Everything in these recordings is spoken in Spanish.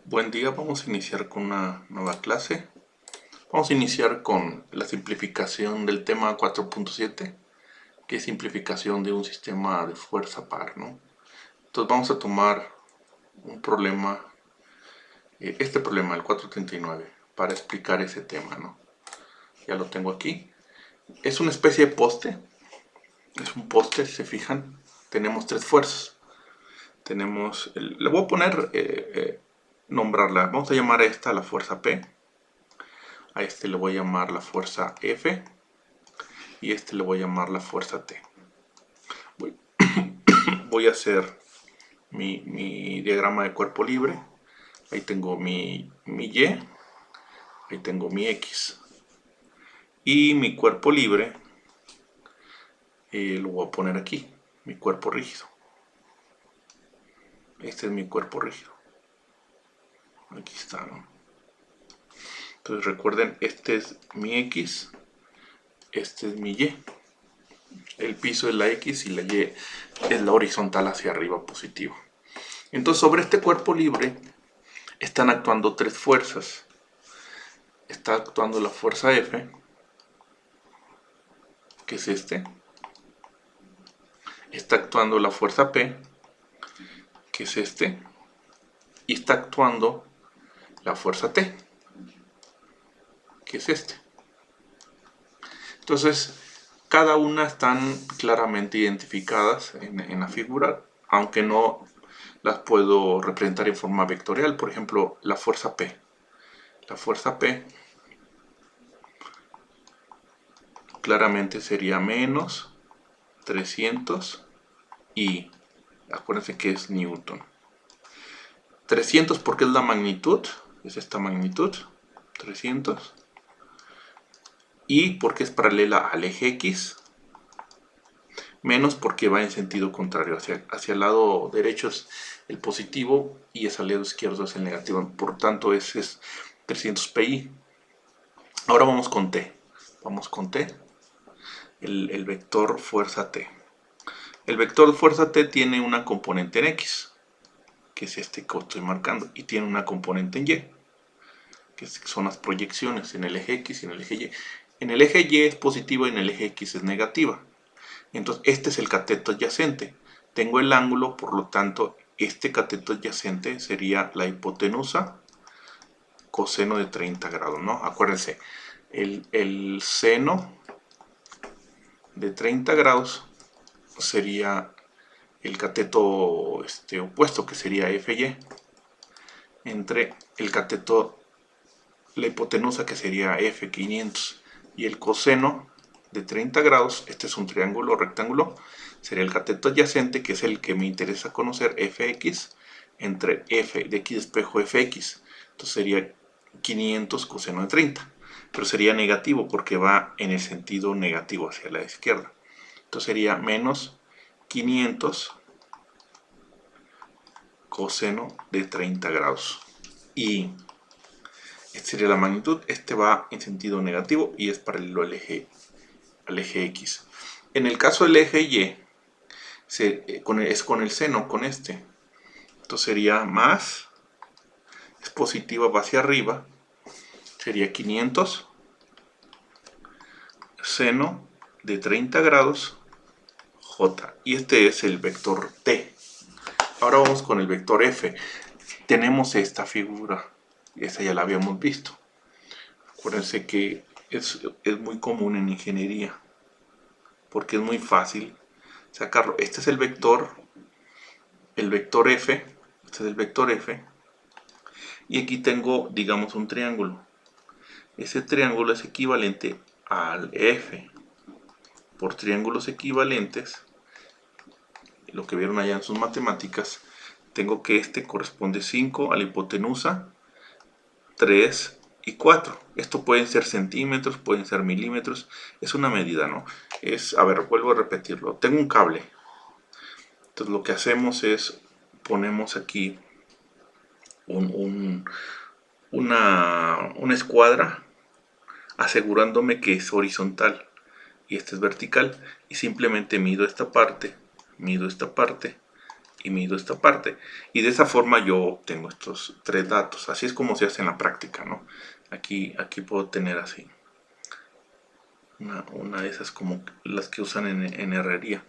Buen día, vamos a iniciar con una nueva clase. Vamos a iniciar con la simplificación del tema 4.7, que es simplificación de un sistema de fuerza par, ¿no? Entonces vamos a tomar un problema, este problema, el 439, para explicar ese tema, ¿no? Ya lo tengo aquí. Es una especie de poste, es un poste, si se fijan, tenemos tres fuerzas. Tenemos, le voy a poner, nombrarla, vamos a llamar a esta la fuerza P. A este le voy a llamar la fuerza F y este le voy a llamar la fuerza T. Voy a hacer mi diagrama de cuerpo libre. Ahí tengo mi Y, ahí tengo mi X. Y mi cuerpo libre lo voy a poner aquí, mi cuerpo rígido. Este es mi cuerpo rígido. Aquí está, ¿no? Entonces recuerden, este es mi X, este es mi Y. El piso es la X y la Y es la horizontal hacia arriba positiva. Entonces sobre este cuerpo libre están actuando tres fuerzas. Está actuando la fuerza F, que es este. Está actuando la fuerza P, que es este. Y está actuando la fuerza T, que es este. Entonces, cada una están claramente identificadas en la figura, aunque no las puedo representar en forma vectorial. Por ejemplo, la fuerza P. La fuerza P claramente sería menos 300 y acuérdense que es Newton. 300 porque es la magnitud, es esta magnitud, 300. Y porque es paralela al eje X, menos porque va en sentido contrario, hacia el lado derecho es el positivo y hacia el lado izquierdo es el negativo, por tanto ese es 300 pi. Ahora vamos con T, el vector fuerza T. El vector fuerza T tiene una componente en X, que es este que estoy marcando, y tiene una componente en Y, que son las proyecciones en el eje X y en el eje Y. En el eje Y es positiva y en el eje X es negativa. Entonces este es el cateto adyacente. Tengo el ángulo, por lo tanto este cateto adyacente sería la hipotenusa coseno de 30 grados, ¿no? Acuérdense, el seno de 30 grados sería el cateto opuesto, que sería FY, entre el cateto, la hipotenusa, que sería F500, y el coseno de 30 grados, este es un triángulo rectángulo, sería el cateto adyacente, que es el que me interesa conocer, Fx, entre F de X espejo Fx. Entonces sería 500 coseno de 30, pero sería negativo porque va en el sentido negativo hacia la izquierda. Entonces sería menos 500 coseno de 30 grados. Y esta sería la magnitud, este va en sentido negativo y es paralelo al eje X. En el caso del eje Y, es con el seno, con este. Entonces sería más, es positiva, va hacia arriba, sería 500 seno de 30 grados J. Y este es el vector T. Ahora vamos con el vector F. Tenemos esta figura, esta ya la habíamos visto. Acuérdense que es muy común en ingeniería, porque es muy fácil sacarlo. Este es el vector F, este es el vector F, y aquí tengo, digamos, un triángulo. Ese triángulo es equivalente al F. Por triángulos equivalentes, lo que vieron allá en sus matemáticas, tengo que este corresponde 5 a la hipotenusa, 3 y 4. Esto pueden ser centímetros, pueden ser milímetros, es una medida, ¿no? A ver, vuelvo a repetirlo. Tengo un cable. Entonces lo que hacemos es, ponemos aquí una escuadra, asegurándome que es horizontal y esta es vertical, y simplemente mido esta parte y mido esta parte. Y de esa forma yo obtengo estos tres datos. Así es como se hace en la práctica, ¿no? Aquí puedo tener así. Una de esas como las que usan en herrería.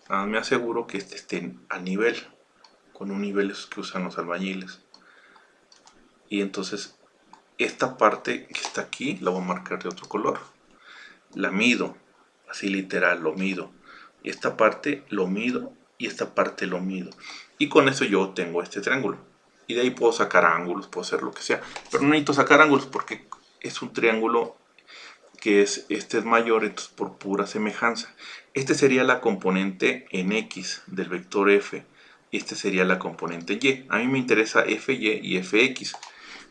Me aseguro que este esté a nivel, con un nivel esos que usan los albañiles. Y entonces esta parte que está aquí la voy a marcar de otro color. La mido, así literal, lo mido. Y esta parte lo mido y esta parte lo mido. Y con eso yo tengo este triángulo. Y de ahí puedo sacar ángulos, puedo hacer lo que sea. Pero no necesito sacar ángulos porque es un triángulo que este es mayor, entonces por pura semejanza. Este sería la componente en X del vector F. Y este sería la componente Y. A mí me interesa Fy y Fx.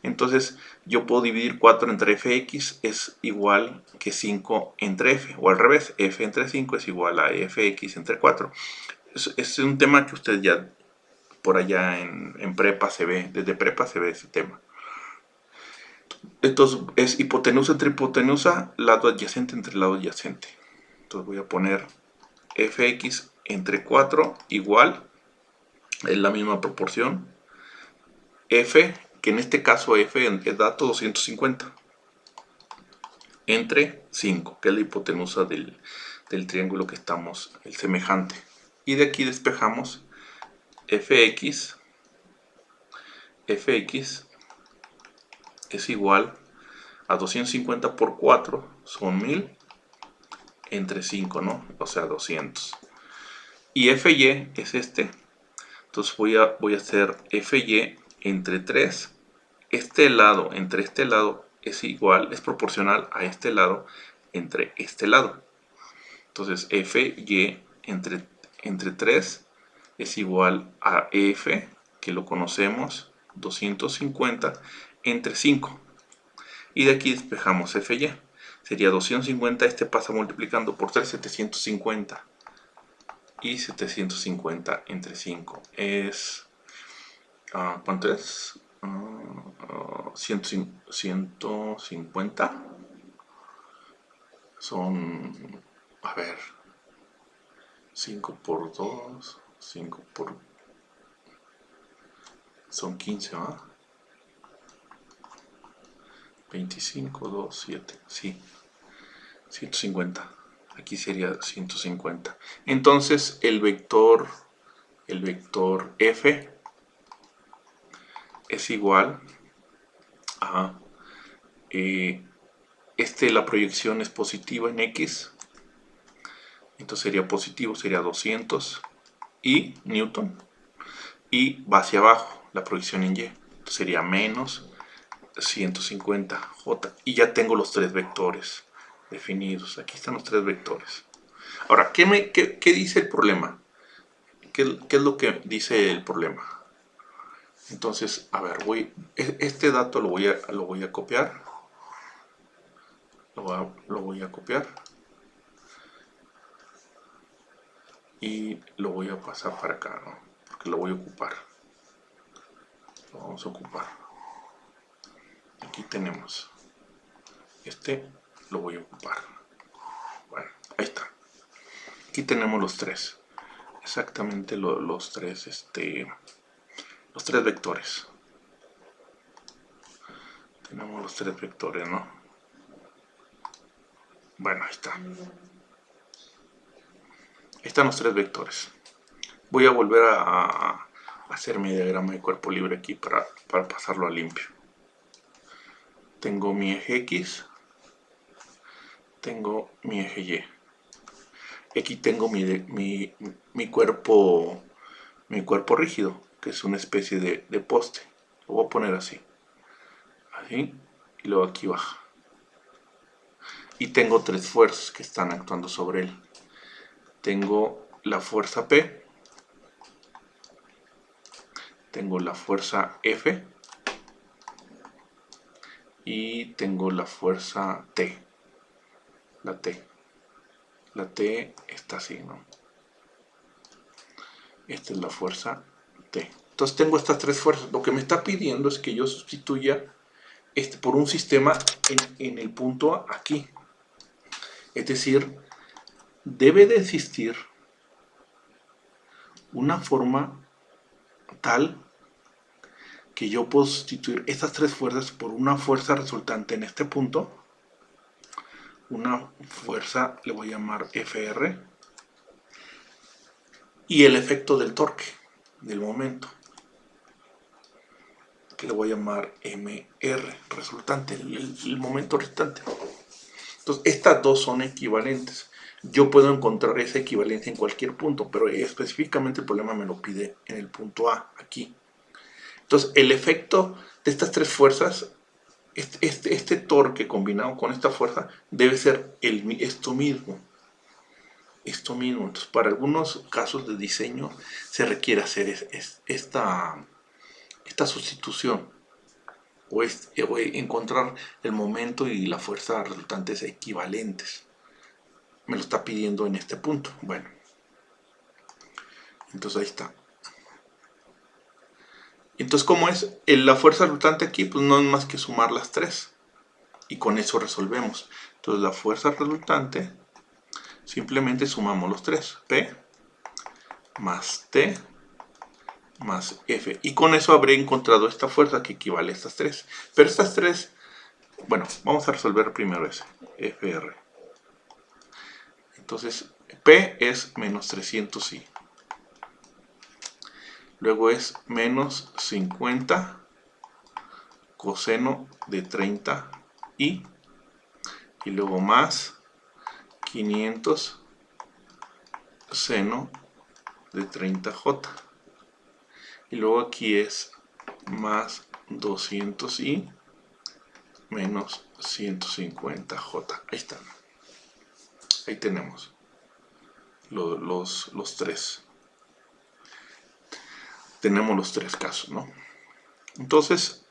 Entonces yo puedo dividir 4 entre Fx es igual que 5 entre F. O al revés, F entre 5 es igual a Fx entre 4. Es un tema que usted ya por allá en prepa se ve, desde prepa se ve ese tema. Entonces es hipotenusa entre hipotenusa, lado adyacente entre lado adyacente. Entonces voy a poner Fx entre 4 igual, es la misma proporción, F, que en este caso F es dato 250, entre 5, que es la hipotenusa del triángulo que estamos, el semejante. Y de aquí despejamos Fx es igual a 250 por 4 son 1000 entre 5, ¿no? O sea, 200. Y Fy es este. Entonces voy a hacer Fy entre 3. Este lado entre este lado es igual, es proporcional a este lado entre este lado. Entonces Fy entre 3 es igual a F, que lo conocemos, 250 entre 5. Y de aquí despejamos Fy. Sería 250, este pasa multiplicando por 3, 750. Y 750 entre 5 es... ¿cuánto es? 150. Son... A ver... 5 por 2... 5 por... Son 15, ¿va? 25, 2, 7. Sí. 150. Aquí sería 150. Entonces el vector F es igual a la proyección es positiva en X, entonces sería positivo, sería 200 y Newton, y va hacia abajo la proyección en Y, entonces sería menos 150 J, y ya tengo los tres vectores definidos. Aquí están los tres vectores. Ahora, ¿qué dice el problema? ¿Qué es lo que dice el problema? Entonces, a ver, este dato lo voy a copiar. Lo voy a copiar. Y lo voy a pasar para acá, ¿no? Porque lo voy a ocupar. Lo vamos a ocupar. Aquí tenemos. Este lo voy a ocupar. Bueno, ahí está. Aquí tenemos los tres. Exactamente los tres vectores. Tenemos los tres vectores, ¿no? Bueno, ahí está. Ahí están los tres vectores. Voy a volver a hacer mi diagrama de cuerpo libre aquí para pasarlo a limpio. Tengo mi eje X, tengo mi eje Y. Aquí tengo mi cuerpo rígido, que es una especie de poste. Lo voy a poner así. Así, y luego aquí baja. Y tengo tres fuerzas que están actuando sobre él. Tengo la fuerza P, tengo la fuerza F y tengo la fuerza T. La T está así, ¿no? Esta es la fuerza T. Entonces tengo estas tres fuerzas. Lo que me está pidiendo es que yo sustituya por un sistema en el punto aquí. Es decir, debe de existir una forma tal que yo puedo sustituir estas tres fuerzas por una fuerza resultante en este punto. Una fuerza, le voy a llamar Fr, y el efecto del torque, del momento, que le voy a llamar Mr, resultante, el momento resultante. Entonces, estas dos son equivalentes. Yo puedo encontrar esa equivalencia en cualquier punto, pero específicamente el problema me lo pide en el punto A, aquí. Entonces, el efecto de estas tres fuerzas, este torque combinado con esta fuerza, debe ser esto mismo. Esto mismo. Entonces, para algunos casos de diseño se requiere hacer esta sustitución o encontrar el momento y la fuerza resultantes equivalentes. Me lo está pidiendo en este punto. Bueno, entonces ahí está. Entonces, ¿cómo es? La fuerza resultante aquí, pues no es más que sumar las tres. Y con eso resolvemos. Entonces, la fuerza resultante, simplemente sumamos los tres. P más T más F. Y con eso habré encontrado esta fuerza que equivale a estas tres. Pero estas tres, bueno, vamos a resolver primero ese. Fr. Entonces, P es menos 300i. Luego es menos 50 coseno de 30i. Y luego más 500 seno de 30j. Y luego aquí es más 200i menos 150j. Ahí están. Ahí tenemos los tres. Tenemos los tres casos, ¿no? Entonces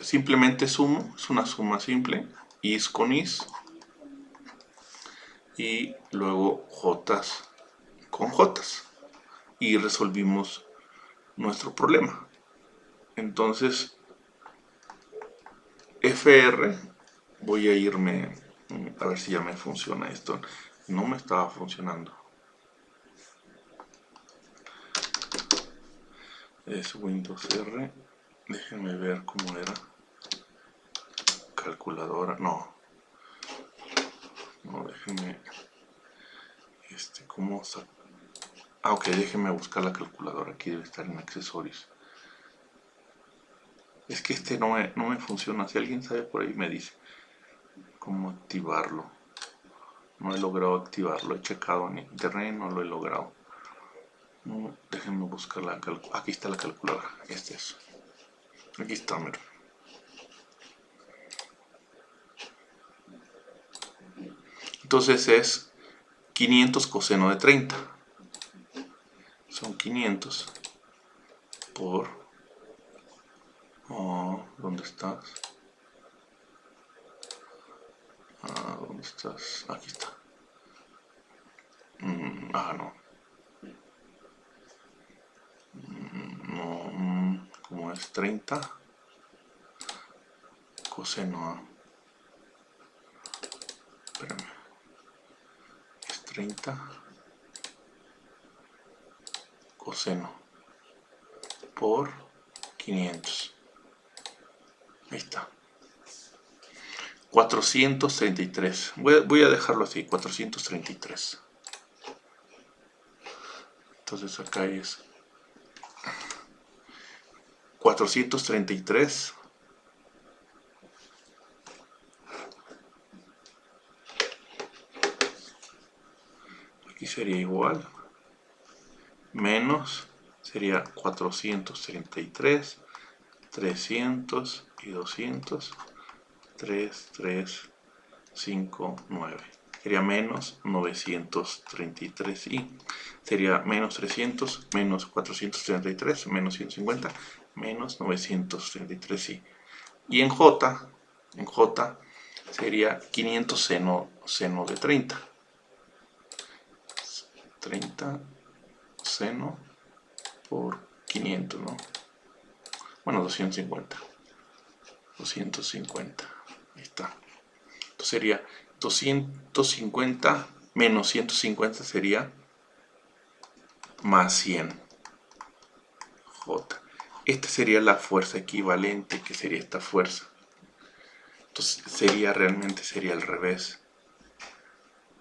simplemente sumo, es una suma simple, is con is, y luego jotas con jotas, y resolvimos nuestro problema. Entonces, Fr, voy a irme a ver si ya me funciona esto. No me estaba funcionando. Es Windows R. Déjenme ver cómo era. Calculadora. No, déjenme. ¿Cómo está? Ah, ok, déjenme buscar la calculadora. Aquí debe estar en accesorios. Es que no me funciona. Si alguien sabe por ahí me dice cómo activarlo. No he logrado activarlo. He checado en internet, no lo he logrado. No, déjenme buscar la calculadora. Aquí está la calculadora. Es. Aquí está, mira. Entonces es 500 coseno de 30. Son 500 por... ¿dónde estás? ¿Dónde estás? Aquí está. No. No, ¿cómo es? 30 coseno. Espérame. Es 30 coseno por 500. Ahí está. 433. Voy a dejarlo así, 433. Entonces acá es 433 aquí sería igual menos, sería 433 300 y 200 3 3 5 9 sería menos 933i, sería menos 300 menos 433 menos 150 menos 933i. Y en J sería 500 seno de 30. 30 seno por 500, ¿no? Bueno, 250. 250. Ahí está. Entonces sería 250 menos 150 sería más 100 J. Esta sería la fuerza equivalente, que sería esta fuerza. Entonces realmente sería al revés.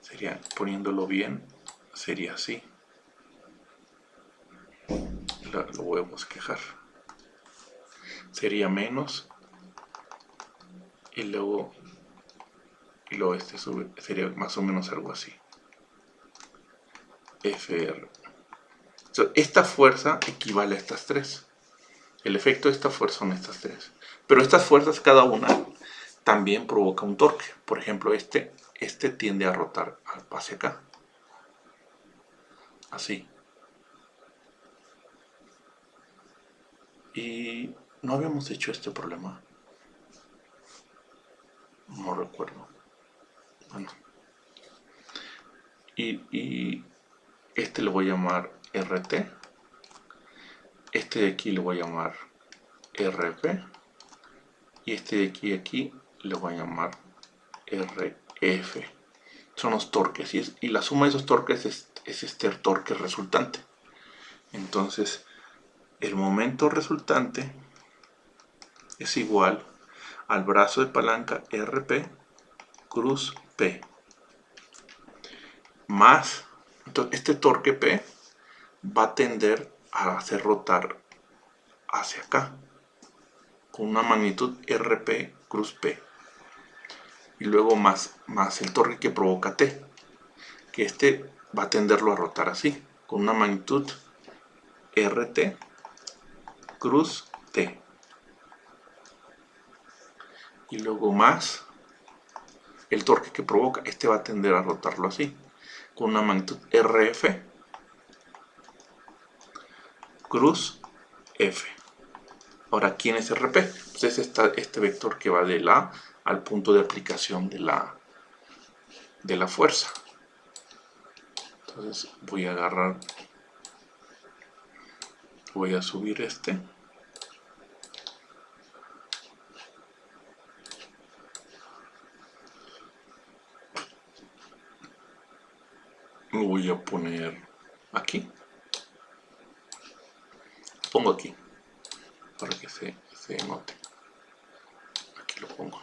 Sería, poniéndolo bien, sería así. Lo voy a bosquejar. Sería menos. Y luego este sube. Sería más o menos algo así. FR. Esta fuerza equivale a estas tres. El efecto de esta fuerza son estas tres. Pero estas fuerzas, cada una, también provoca un torque. Por ejemplo, este tiende a rotar hacia acá. Así. Y no habíamos hecho este problema. No recuerdo. Bueno. Y este le voy a llamar RT. Este de aquí le voy a llamar RP. Y este de aquí le voy a llamar RF. Son los torques. Y la suma de esos torques es este torque resultante. Entonces, el momento resultante es igual al brazo de palanca RP cruz P más, entonces este torque P va a tender a hacer rotar hacia acá con una magnitud RP cruz P, y luego más el torque que provoca T, que este va a tenderlo a rotar así con una magnitud RT cruz T, y luego más el torque que provoca, este va a tender a rotarlo así con una magnitud RF cruz F. Ahora, ¿quién es RP? Pues es este vector que va del A al punto de aplicación de la fuerza. Entonces voy a agarrar, voy a subir este. Lo voy a poner aquí. Lo pongo aquí para que se note. Aquí lo pongo.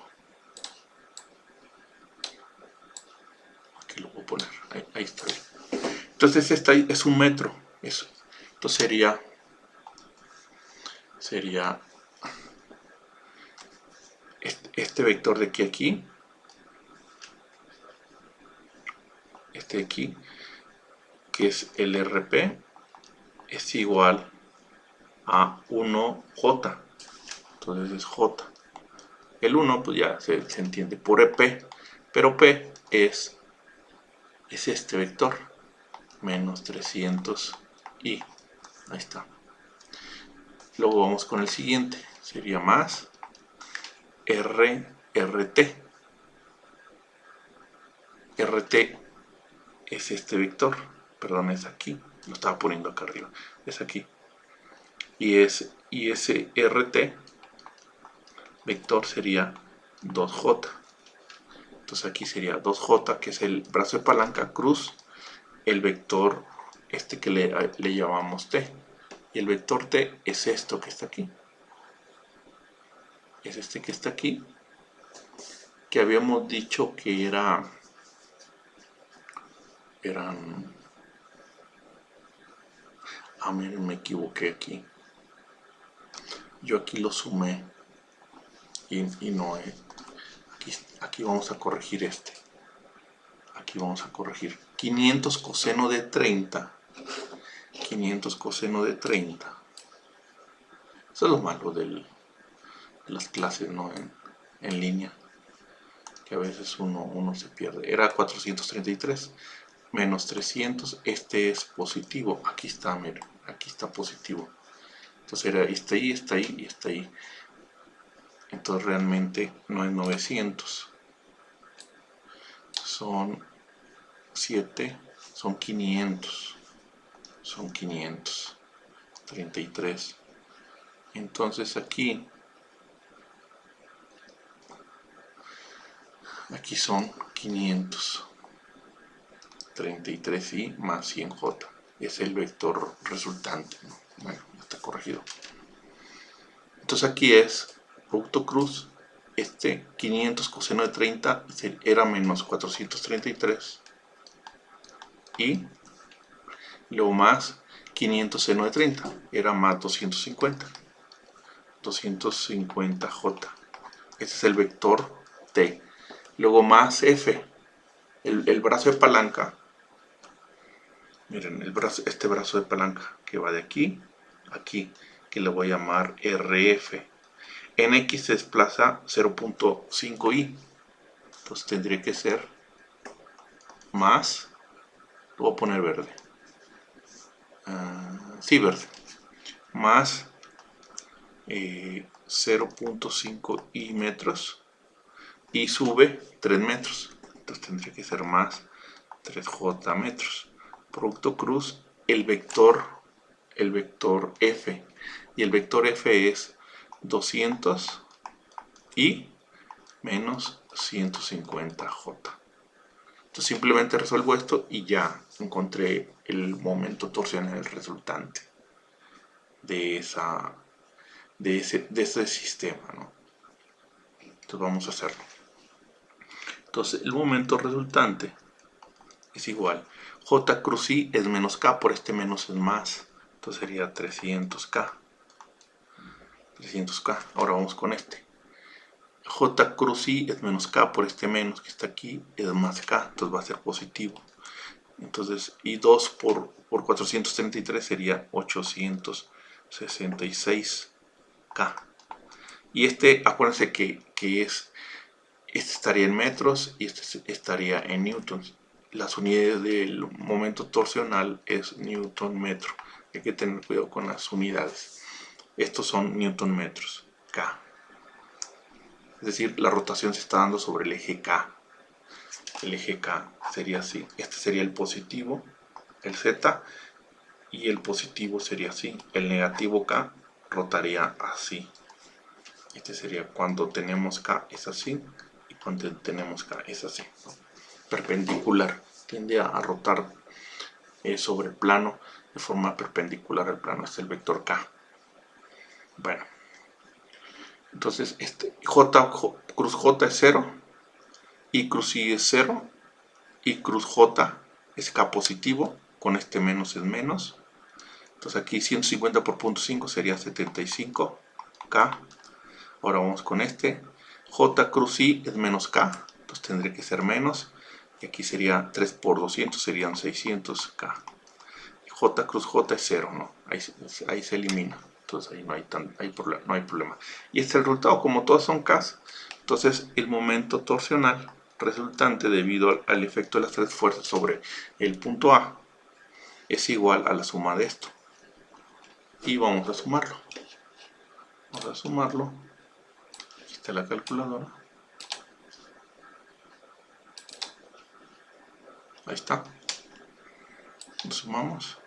Aquí lo voy a poner. Ahí está bien. Entonces esta es un metro. Eso. Entonces sería este vector de aquí, este de aquí, que es el RP, es igual a 1J. Entonces es J. El 1 pues ya se entiende por EP, pero P es este vector, menos 300i. Ahí está. Luego vamos con el siguiente, sería más RT. RT es este vector, perdón, es aquí, lo estaba poniendo acá arriba, es aquí. Y ese RT vector sería 2J. Entonces aquí sería 2J, que es el brazo de palanca, cruz el vector este que le llamamos T. Y el vector T es esto que está aquí. Es este que está aquí, que habíamos dicho que eran... Ah, miren, me equivoqué aquí. Yo aquí lo sumé y no es. Aquí vamos a corregir este. Aquí vamos a corregir 500 coseno de 30. 500 coseno de 30. Eso es lo malo de las clases, ¿no? En línea. Que a veces uno se pierde. Era 433 menos 300. Este es positivo. Aquí está, miren. Aquí está positivo. Entonces está ahí, está ahí y está ahí. Entonces realmente no es 900. Son 7. Son 500. Son 533. Entonces aquí son 533i más 100j. es el vector resultante, ¿no? Bueno, ya está corregido. Entonces aquí es producto cruz, 500 coseno de 30 era menos 433 y luego más 500 seno de 30 era más 250, 250J. Este es el vector T. Luego más F, el brazo de palanca. Miren, este brazo de palanca que va de aquí a aquí, que le voy a llamar RF. En X se desplaza 0.5i. Entonces tendría que ser más, lo voy a poner verde. Sí, verde. Más 0.5i metros y sube 3 metros. Entonces tendría que ser más 3j metros. Producto cruz, el vector F. Y el vector F es 200 y menos 150J. Entonces simplemente resuelvo esto y ya encontré el momento torsional resultante de ese sistema, ¿no? Entonces vamos a hacerlo. Entonces el momento resultante es igual. J cruz I es menos K, por este menos es más. Entonces sería 300K. 300K. Ahora vamos con este. J cruz I es menos K, por este menos que está aquí es más K. Entonces va a ser positivo. Entonces I2 por 433 sería 866K. Y acuérdense que este estaría en metros y este estaría en newtons. Las unidades del momento torsional es newton metro. Hay que tener cuidado con las unidades. Estos son newton metros, K. Es decir, la rotación se está dando sobre el eje K. El eje K sería así. Este sería el positivo, el Z, y el positivo sería así. El negativo K rotaría así. Este sería cuando tenemos K es así y cuando tenemos K es así, ¿no? Perpendicular, tiende a rotar sobre el plano de forma perpendicular al plano. Este es el vector K. Bueno, entonces cruz J es 0, y cruz I es 0, y cruz J es K positivo, con este menos es menos. Entonces aquí 150 por 0.5 sería 75K. Ahora vamos con este. J cruz I es menos K, entonces tendría que ser menos. Y aquí sería 3 por 200, serían 600K. J cruz J es 0, ¿no? Ahí se elimina. Entonces ahí no hay problema. Y este es el resultado, como todos son K. Entonces el momento torsional resultante debido al efecto de las tres fuerzas sobre el punto A es igual a la suma de esto. Y vamos a sumarlo. Vamos a sumarlo. Aquí está la calculadora. Ahí está. Lo sumamos.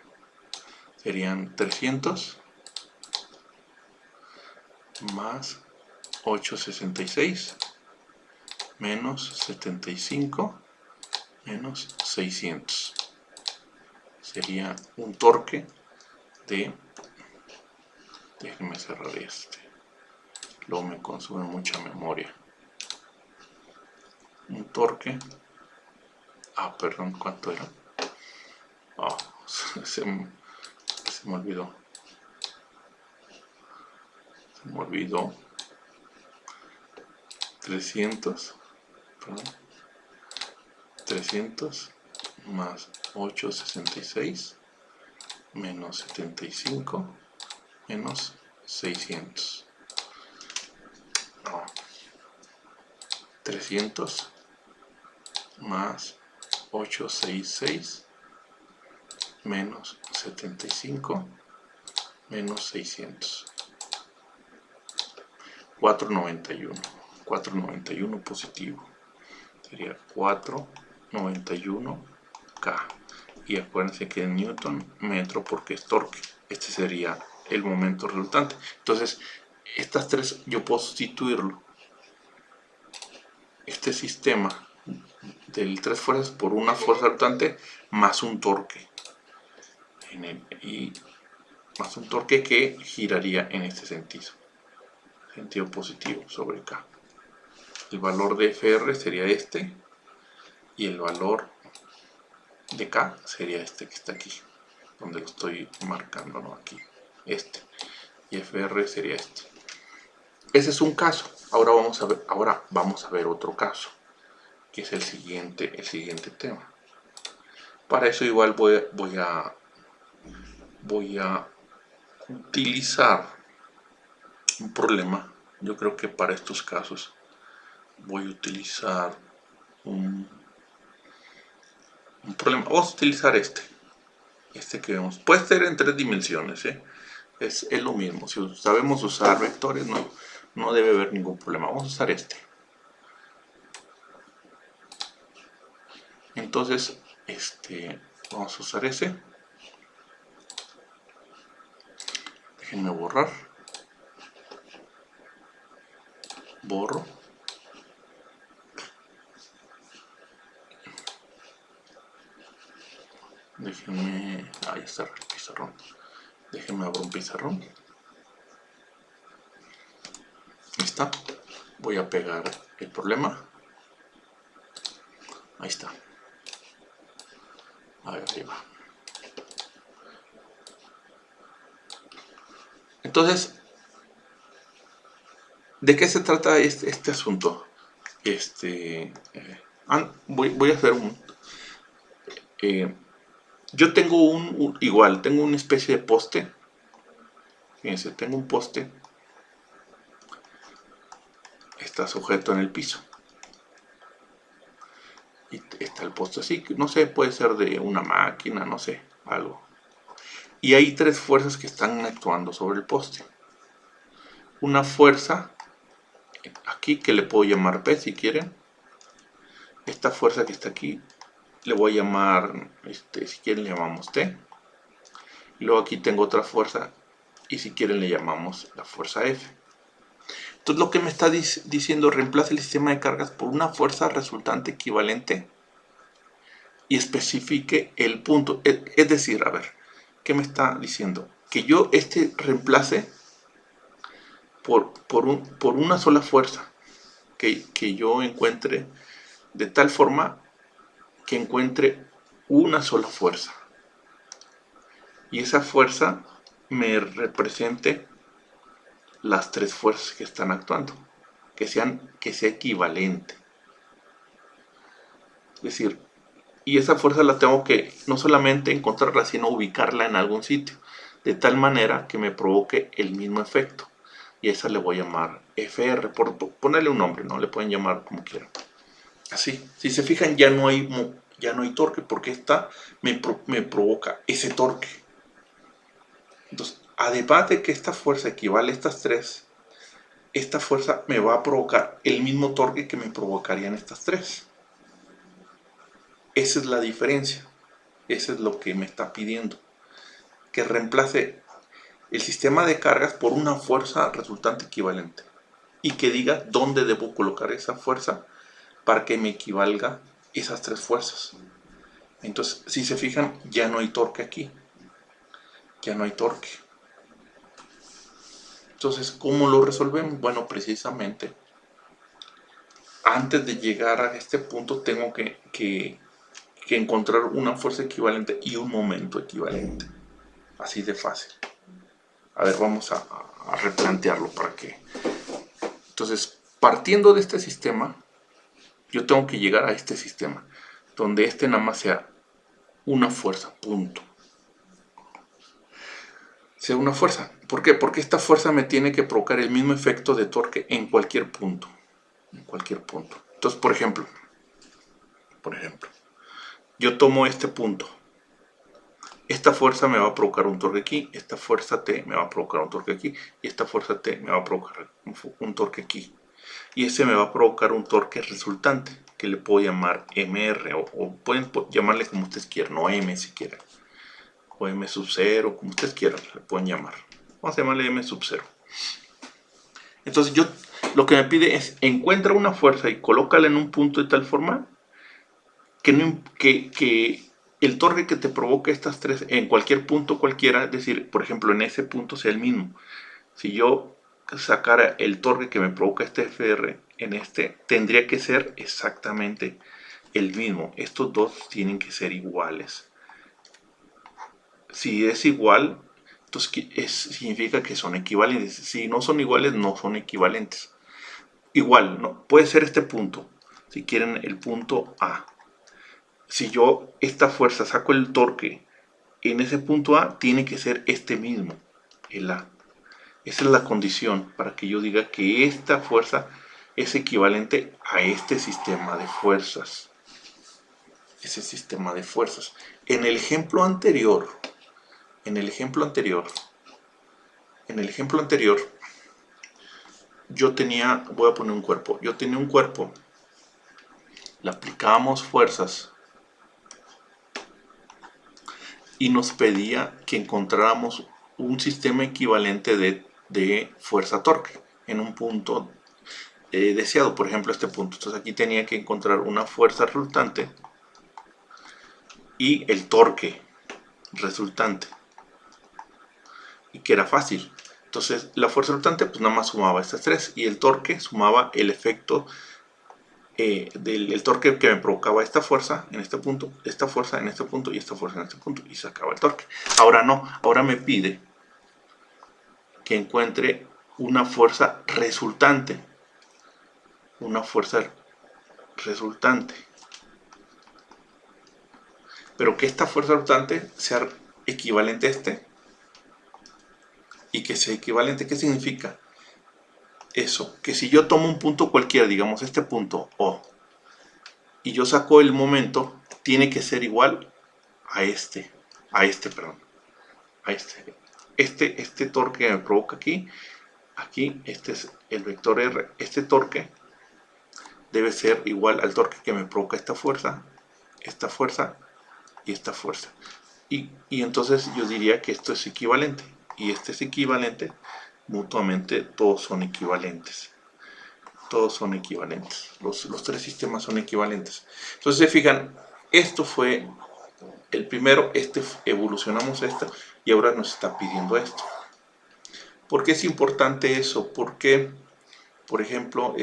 Serían 300 más 866 menos 75 menos 600. Sería un torque de... Déjenme cerrar luego me consume mucha memoria. Un torque... perdón, ¿cuánto era? Se me olvidó. Se me olvidó. 300 más 866 menos 75 menos 600. 300 más 866 menos 75 menos 600. 491 positivo. Sería 491K. Y acuérdense que es newton metro porque es torque. Este sería el momento resultante. Entonces, estas tres yo puedo sustituirlo. Este sistema del tres fuerzas por una fuerza resultante más un torque. y más un torque que giraría en este sentido positivo sobre K. El valor de FR sería este y el valor de K sería este que está aquí, donde lo estoy marcando, ¿no? Aquí, este, y FR sería este. Ese es un caso. Ahora vamos a ver otro caso, que es el siguiente tema. Para eso igual voy a utilizar un problema. Yo creo que para estos casos voy a utilizar un problema. Vamos a utilizar este que vemos. Puede ser en 3 dimensiones, ¿eh? Es lo mismo. Si sabemos usar vectores, no debe haber ningún problema. Vamos a usar este. Entonces, vamos a usar ese. Déjenme borrar. Borro. Déjenme... ahí está el pizarrón. Déjenme abrir un pizarrón. Ahí está. Voy a pegar el problema. Ahí está. Ahí va. Entonces, ¿de qué se trata este asunto? Voy a hacer un... yo tengo tengo una especie de poste. Fíjense, tengo un poste. Está sujeto en el piso. Y está el poste así, no sé, puede ser de una máquina, no sé, algo. Y hay 3 fuerzas que están actuando sobre el poste. Una fuerza aquí que le puedo llamar P si quieren. Esta fuerza que está aquí le voy a llamar, si quieren le llamamos T. Y luego aquí tengo otra fuerza y si quieren le llamamos la fuerza F. Entonces lo que me está diciendo, reemplaza el sistema de cargas por una fuerza resultante equivalente y especifique el punto. Es decir, a ver, ¿qué me está diciendo? Que yo reemplace por una sola fuerza que yo encuentre, de tal forma que encuentre una sola fuerza. Y esa fuerza me represente las 3 fuerzas que están actuando, que sea equivalente. Es decir, y esa fuerza la tengo que no solamente encontrarla, sino ubicarla en algún sitio, de tal manera que me provoque el mismo efecto. Y a esa le voy a llamar FR, por ponerle un nombre, ¿no? Le pueden llamar como quieran. Así, si se fijan, ya no hay torque, porque esta me provoca ese torque. Entonces, además de que esta fuerza equivale a estas 3, esta fuerza me va a provocar el mismo torque que me provocarían estas 3. Esa es la diferencia. Eso es lo que me está pidiendo. Que reemplace el sistema de cargas por una fuerza resultante equivalente. Y que diga dónde debo colocar esa fuerza para que me equivalga esas 3 fuerzas. Entonces, si se fijan, ya no hay torque aquí. Ya no hay torque. Entonces, ¿cómo lo resolvemos? Bueno, precisamente, antes de llegar a este punto, tengo que encontrar una fuerza equivalente y un momento equivalente. Así de fácil. A ver, vamos a replantearlo para que... Entonces, partiendo de este sistema, yo tengo que llegar a este sistema, donde nada más sea una fuerza, punto. Sea una fuerza. ¿Por qué? Porque esta fuerza me tiene que provocar el mismo efecto de torque en cualquier punto. En cualquier punto. Entonces, por ejemplo, yo tomo este punto. Esta fuerza me va a provocar un torque aquí, esta fuerza T me va a provocar un torque aquí, y esta fuerza T me va a provocar un torque aquí. Y ese me va a provocar un torque resultante, que le puedo llamar MR, o pueden llamarle como ustedes quieran, o M si quieren. O M sub 0, como ustedes quieran, le pueden llamar. Vamos a llamarle M sub 0. Entonces lo que me pide es, encuentra una fuerza y colócala en un punto de tal forma que el torque que te provoca estas tres en cualquier punto cualquiera, es decir, por ejemplo, en ese punto sea el mismo. Si yo sacara el torque que me provoca este FR en este, tendría que ser exactamente el mismo. Estos dos tienen que ser iguales. Si es igual, entonces significa que son equivalentes. Si no son iguales, no son equivalentes. Igual, ¿no? Puede ser este punto. Si quieren el punto A. Si yo esta fuerza saco el torque en ese punto A, tiene que ser este mismo, el A. Esa es la condición para que yo diga que esta fuerza es equivalente a este sistema de fuerzas. Ese sistema de fuerzas. En el ejemplo anterior, yo tenía, voy a poner un cuerpo, yo tenía un cuerpo, le aplicábamos fuerzas y nos pedía que encontráramos un sistema equivalente de fuerza-torque en un punto deseado, por ejemplo este punto. Entonces aquí tenía que encontrar una fuerza resultante y el torque resultante, y que era fácil. Entonces la fuerza resultante pues nada más sumaba estas tres y el torque sumaba el efecto del torque que me provocaba esta fuerza en este punto, esta fuerza en este punto y esta fuerza en este punto, y sacaba el torque. Ahora no, ahora me pide que encuentre una fuerza resultante, pero que esta fuerza resultante sea equivalente a este y que sea equivalente. ¿Qué significa eso? Que si yo tomo un punto cualquiera, digamos este punto O, y yo saco el momento, tiene que ser igual a este torque que me provoca aquí, este es el vector R, este torque debe ser igual al torque que me provoca esta fuerza y esta fuerza. Y entonces yo diría que esto es equivalente, y este es equivalente, mutuamente todos son equivalentes. Los tres sistemas son equivalentes. Entonces se fijan, esto fue el primero, evolucionamos esto y ahora nos está pidiendo esto. ¿Por qué es importante eso? Porque, por ejemplo,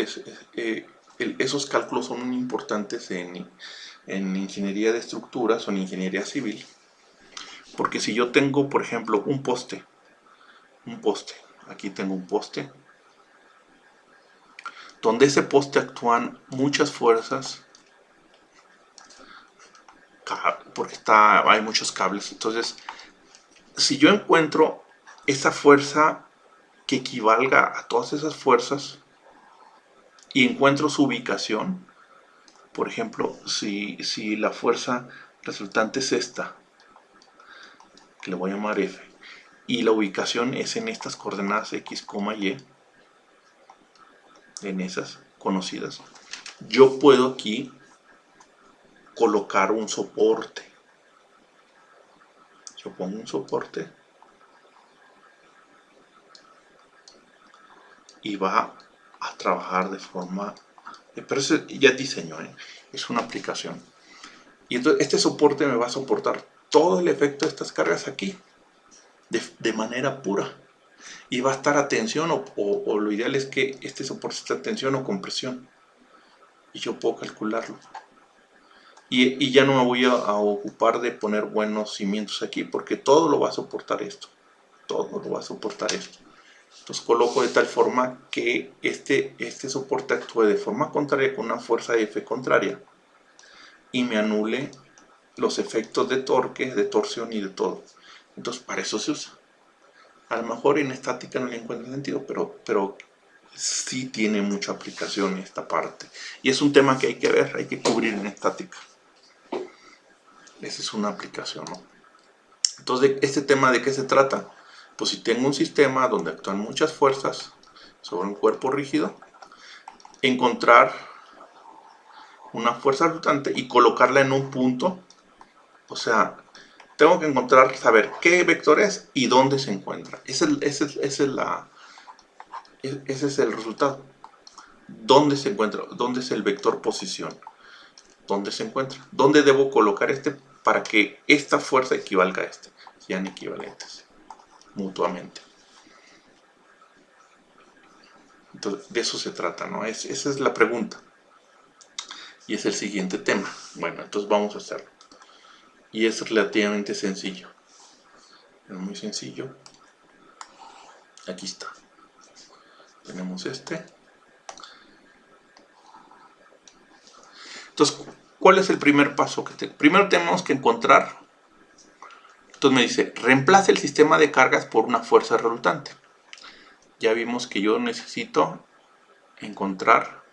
esos cálculos son muy importantes en ingeniería de estructuras o en ingeniería civil. Porque si yo tengo, por ejemplo, un poste, aquí tengo un poste, donde ese poste actúan muchas fuerzas, porque hay muchos cables. Entonces, si yo encuentro esa fuerza que equivalga a todas esas fuerzas y encuentro su ubicación, por ejemplo, si la fuerza resultante es esta, que le voy a llamar F, y la ubicación es en estas coordenadas X, Y, en esas conocidas, yo puedo aquí colocar un soporte. Yo pongo un soporte y va a trabajar de forma, pero eso ya es diseño, es una aplicación. Y entonces este soporte me va a soportar todo el efecto de estas cargas aquí de manera pura, y va a estar a tensión, o lo ideal es que este soporte esté a tensión o compresión, y yo puedo calcularlo. Y ya no me voy a ocupar de poner buenos cimientos aquí, porque todo lo va a soportar esto. Entonces coloco de tal forma que este soporte actúe de forma contraria, con una fuerza F contraria, y me anule los efectos de torque, de torsión y de todo. Entonces para eso se usa. A lo mejor en estática no le encuentro sentido, pero sí tiene mucha aplicación esta parte. Y es un tema que hay que ver, hay que cubrir en estática. Esa es una aplicación, ¿no? Entonces, ¿este tema de qué se trata? Pues si tengo un sistema donde actúan muchas fuerzas sobre un cuerpo rígido, encontrar una fuerza resultante y colocarla en un punto. O sea, tengo que saber qué vector es y dónde se encuentra. Ese es el resultado. ¿Dónde se encuentra? ¿Dónde es el vector posición? ¿Dónde se encuentra? ¿Dónde debo colocar este para que esta fuerza equivalga a esta, sean equivalentes mutuamente. Entonces, de eso se trata, ¿no? Esa es la pregunta. Y es el siguiente tema. Bueno, entonces vamos a hacerlo. Y es relativamente sencillo. Es muy sencillo. Aquí está. Tenemos este. Entonces, ¿cuál es el primer paso? Primero tenemos que encontrar. Entonces me dice, reemplace el sistema de cargas por una fuerza resultante. Ya vimos que yo necesito encontrar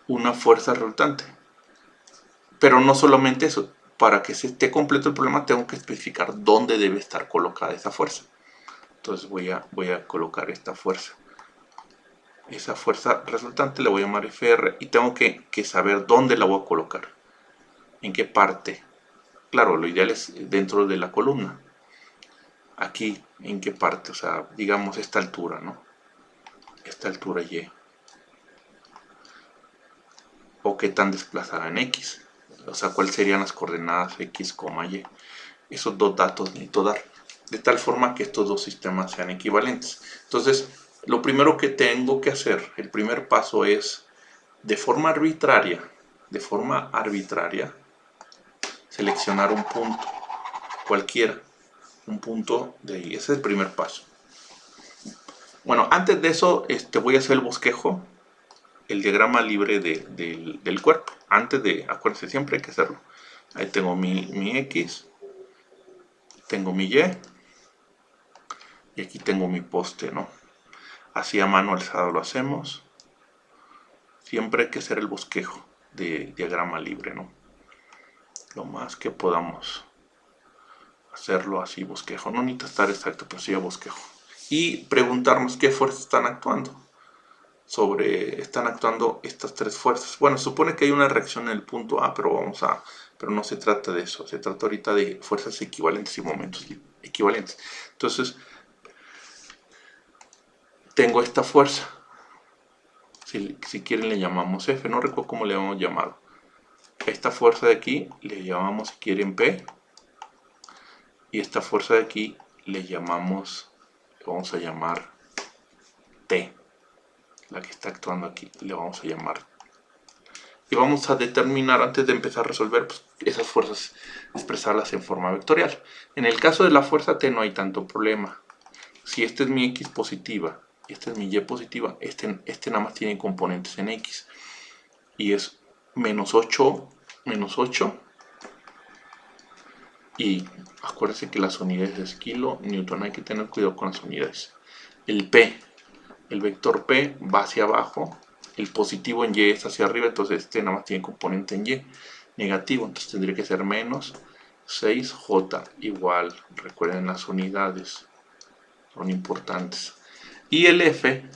una fuerza resultante. Pero no solamente eso, para que se esté completo el problema tengo que especificar dónde debe estar colocada esa fuerza. Entonces voy a colocar esta fuerza. Esa fuerza resultante le voy a llamar FR y tengo que saber dónde la voy a colocar. En qué parte. Claro, lo ideal es dentro de la columna. Aquí, en qué parte, o sea, digamos esta altura, ¿no? Esta altura Y. O qué tan desplazada en X. O sea, cuáles serían las coordenadas X, Y. Esos dos datos necesito dar. De tal forma que estos dos sistemas sean equivalentes. Entonces, lo primero que tengo que hacer, el primer paso es, de forma arbitraria, seleccionar un punto, cualquiera, un punto de ahí. Ese es el primer paso. Bueno, antes de eso, voy a hacer el bosquejo, el diagrama libre del cuerpo. Antes de, acuérdense, siempre hay que hacerlo. Ahí tengo mi X, tengo mi Y, y aquí tengo mi poste, ¿no? Así a mano alzada lo hacemos. Siempre hay que hacer el bosquejo de diagrama libre, ¿no? Lo más que podamos hacerlo así, bosquejo. No necesita estar exacto, pero sí a bosquejo. Y preguntarnos qué fuerzas están actuando. Están actuando estas tres fuerzas. Bueno, supone que hay una reacción en el punto A, pero no se trata de eso. Se trata ahorita de fuerzas equivalentes y momentos equivalentes. Entonces, tengo esta fuerza. Si quieren le llamamos F, no recuerdo cómo le hemos llamado. Esta fuerza de aquí le llamamos, si quieren, P. Y esta fuerza de aquí le vamos a llamar T. La que está actuando aquí le vamos a llamar. Y vamos a determinar, antes de empezar a resolver, pues, esas fuerzas, expresarlas en forma vectorial. En el caso de la fuerza T no hay tanto problema. Si esta es mi X positiva y esta es mi Y positiva, este nada más tiene componentes en X. Y es menos 8. Y acuérdense que las unidades es kilo, newton. Hay que tener cuidado con las unidades. El P, el vector P va hacia abajo. El positivo en Y es hacia arriba. Entonces este nada más tiene componente en Y negativo. Entonces tendría que ser menos 6J igual. Recuerden las unidades. Son importantes. Y el F,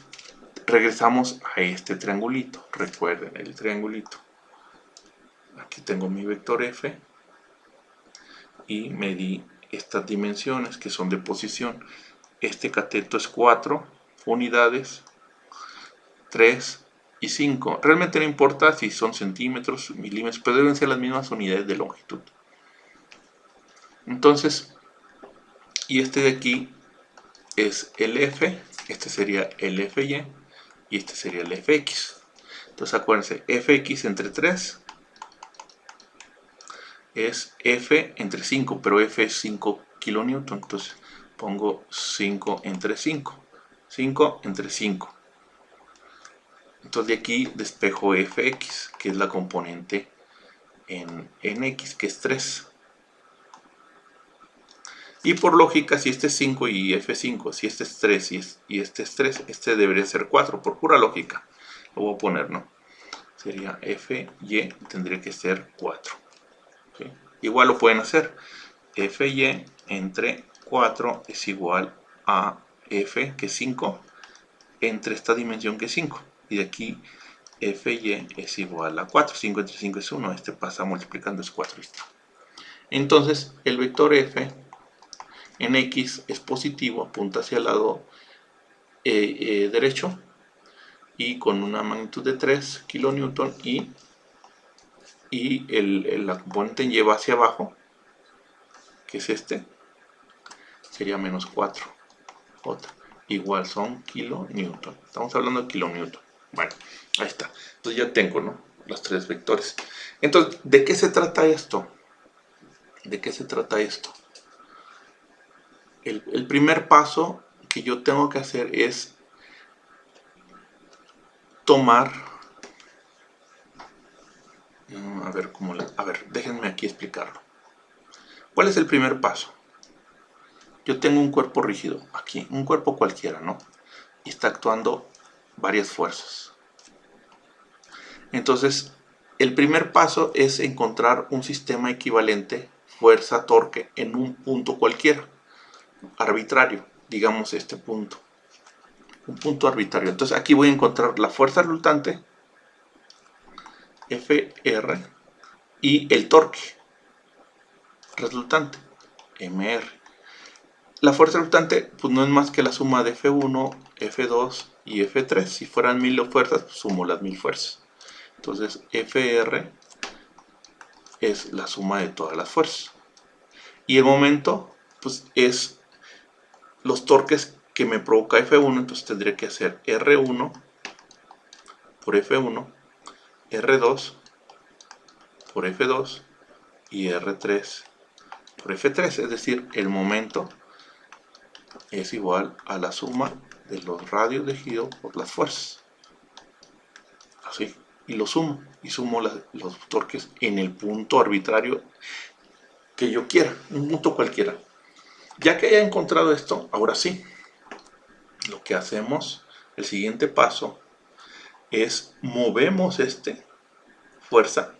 regresamos a este triangulito. Recuerden el triangulito. Aquí tengo mi vector F. Y medí estas dimensiones que son de posición. Este cateto es 4 unidades, 3 y 5. Realmente no importa si son centímetros, milímetros, pero deben ser las mismas unidades de longitud. Entonces, y este de aquí es el F, este sería el FY y este sería el FX. Entonces acuérdense, FX entre 3 es F entre 5, pero F es 5 kilonewton. Entonces pongo 5 entre 5. 5 entre 5. Entonces de aquí despejo Fx, que es la componente en X, que es 3. Y por lógica, si este es 5 y F5, si este es 3 y este es 3, este debería ser 4, por pura lógica. Lo voy a poner, ¿no? Sería Fy, tendría que ser 4. ¿Sí? Igual lo pueden hacer. Fy entre 4 es igual a F, que es 5, entre esta dimensión que es 5. Y de aquí Fy es igual a 4. 5 entre 5 es 1. Este pasa multiplicando, es 4. Listo. Entonces, el vector F en X es positivo, apunta hacia el lado derecho. y con una magnitud de 3 kilonewton y la componente en Y va hacia abajo, que es este, sería menos 4 J, igual son kilonewton. Estamos hablando de kilonewton. Bueno, ahí está. Entonces ya tengo, ¿no?, los tres vectores. Entonces, ¿de qué se trata esto? ¿De qué se trata esto? El primer paso que yo tengo que hacer es tomar, a ver, déjenme aquí explicarlo. ¿Cuál es el primer paso? Yo tengo un cuerpo rígido aquí, un cuerpo cualquiera, ¿no? Y está actuando varias fuerzas. Entonces, el primer paso es encontrar un sistema equivalente fuerza-torque en un punto cualquiera, arbitrario, digamos este punto. Un punto arbitrario. Entonces aquí voy a encontrar la fuerza resultante, Fr, y el torque resultante, Mr. La fuerza resultante pues no es más que la suma de F1, F2 y F3. Si fueran 1000 fuerzas, pues sumo las 1000 fuerzas. Entonces Fr es la suma de todas las fuerzas. Y el momento pues es los torques que me provoca F1. Entonces tendría que hacer R1 por F1, R2 por F2 y R3 por F3. Es decir, el momento es igual a la suma de los radios de giro por las fuerzas. Así. Y lo sumo. Y sumo los torques en el punto arbitrario que yo quiera. Un punto cualquiera. Ya que haya encontrado esto, ahora sí. Lo que hacemos, el siguiente paso, es movemos fuerza.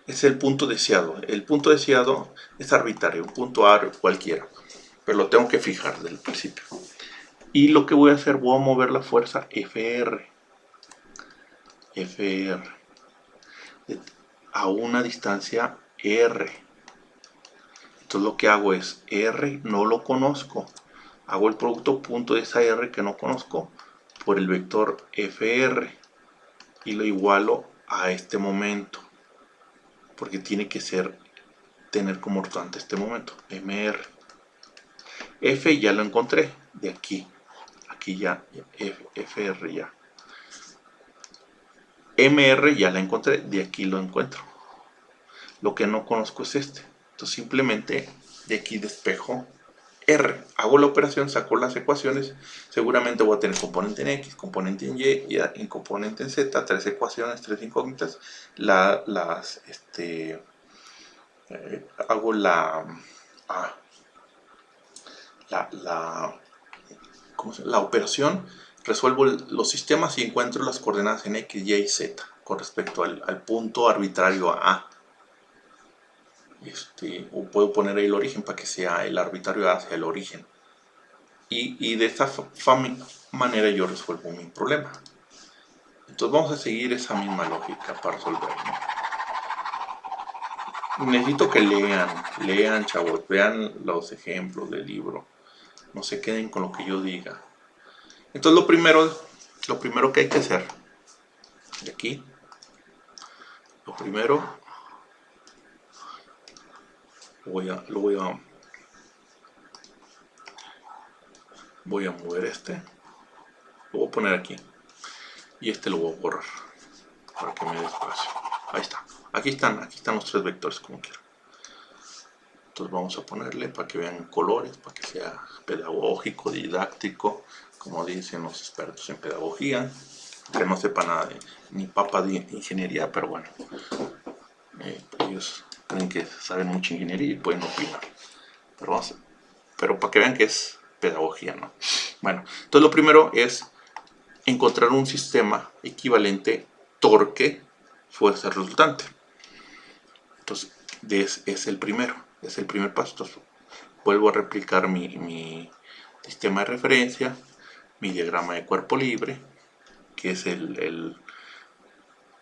Es el punto deseado. El punto deseado es arbitrario. Un punto A cualquiera. Pero lo tengo que fijar desde el principio. Y lo que voy a hacer, voy a mover la fuerza Fr a una distancia R. Entonces lo que hago es R, no lo conozco, hago el producto punto de esa R que no conozco por el vector Fr y lo igualo a este momento, porque tiene que tener como resultante este momento, Mr. F ya lo encontré, de aquí ya, Fr ya. Mr ya la encontré, de aquí lo encuentro. Lo que no conozco es este. Entonces simplemente de aquí despejo R. Hago la operación, saco las ecuaciones. Seguramente voy a tener componente en X, componente en Y y componente en Z. Tres ecuaciones, tres incógnitas. Hago la operación, resuelvo los sistemas y encuentro las coordenadas en X, Y y Z con respecto al punto arbitrario A. O puedo poner ahí el origen para que sea el arbitrario hacia el origen. Y de esta manera yo resuelvo mi problema. Entonces vamos a seguir esa misma lógica para resolverlo. Necesito que lean chavos, vean los ejemplos del libro. No se queden con lo que yo diga. Entonces lo primero que hay que hacer, de aquí, lo primero, voy a mover lo voy a poner aquí y lo voy a borrar para que me dé espacio. Ahí está. Aquí están los tres vectores como quiero. Entonces vamos a ponerle para que vean colores, para que sea pedagógico, didáctico, como dicen los expertos en pedagogía, que no sepa nada ni papa de ingeniería, pero bueno, ellos creen que saben mucho ingeniería y pueden opinar. Pero para que vean que es pedagogía, ¿no? Bueno, entonces lo primero es encontrar un sistema equivalente torque fuerza resultante. Entonces es el primer paso. Entonces, vuelvo a replicar mi sistema de referencia, mi diagrama de cuerpo libre, que es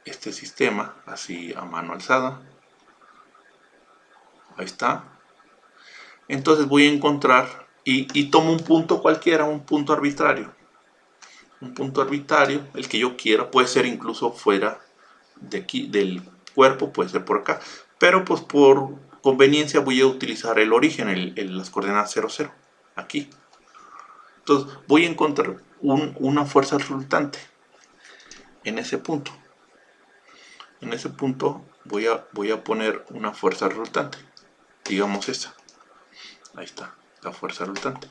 este sistema así a mano alzada. Ahí está. Entonces voy a encontrar y tomo un punto cualquiera, un punto arbitrario. un punto arbitrario, el que yo quiera, puede ser incluso fuera de aquí, del cuerpo, puede ser por acá, pero pues por conveniencia voy a utilizar el origen, las coordenadas 0, 0, aquí. Entonces voy a encontrar una fuerza resultante en ese punto. En ese punto voy a poner una fuerza resultante, digamos esta. Ahí está, la fuerza resultante.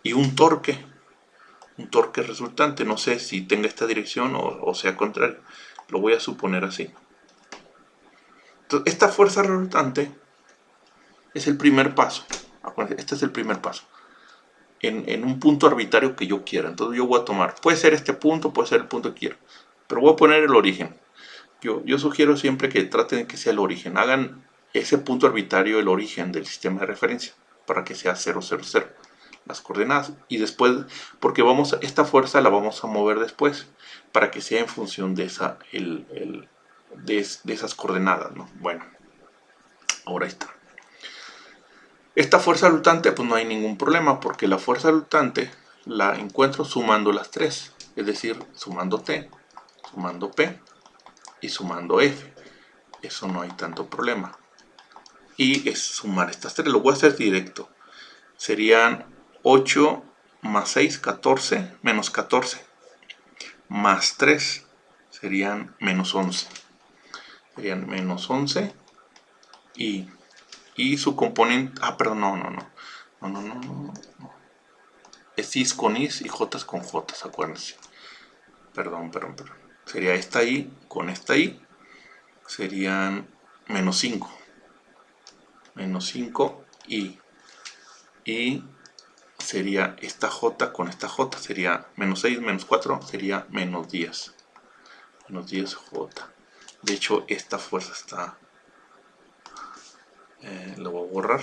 Y un torque resultante, no sé si tenga esta dirección o sea contrario, lo voy a suponer así. Entonces, esta fuerza resultante es el primer paso. Acuérdense, este es el primer paso. En un punto arbitrario que yo quiera. Entonces yo voy a tomar, puede ser este punto, puede ser el punto que quiera, pero voy a poner el origen. Yo sugiero siempre que traten de que sea el origen. Hagan ese punto arbitrario el origen del sistema de referencia para que sea 0, 0, 0 las coordenadas, y después, porque esta fuerza la vamos a mover después para que sea en función de esas coordenadas, ¿no? Bueno, ahora está. Esta fuerza resultante, pues no hay ningún problema, porque la fuerza resultante la encuentro sumando las tres, es decir, sumando T, sumando P y sumando F. Eso no hay tanto problema. Y es sumar estas tres, lo voy a hacer directo. Serían 8 más 6, 14, menos 14, más 3 serían menos 11. Serían menos 11 y su componente, perdón, no. Es is con is y j con j, acuérdense. Perdón. Sería esta i con esta i, serían menos 5. Menos 5 y sería esta j con esta j, sería menos 6, menos 4, sería menos 10. Menos 10j. De hecho, esta fuerza está... lo voy a borrar.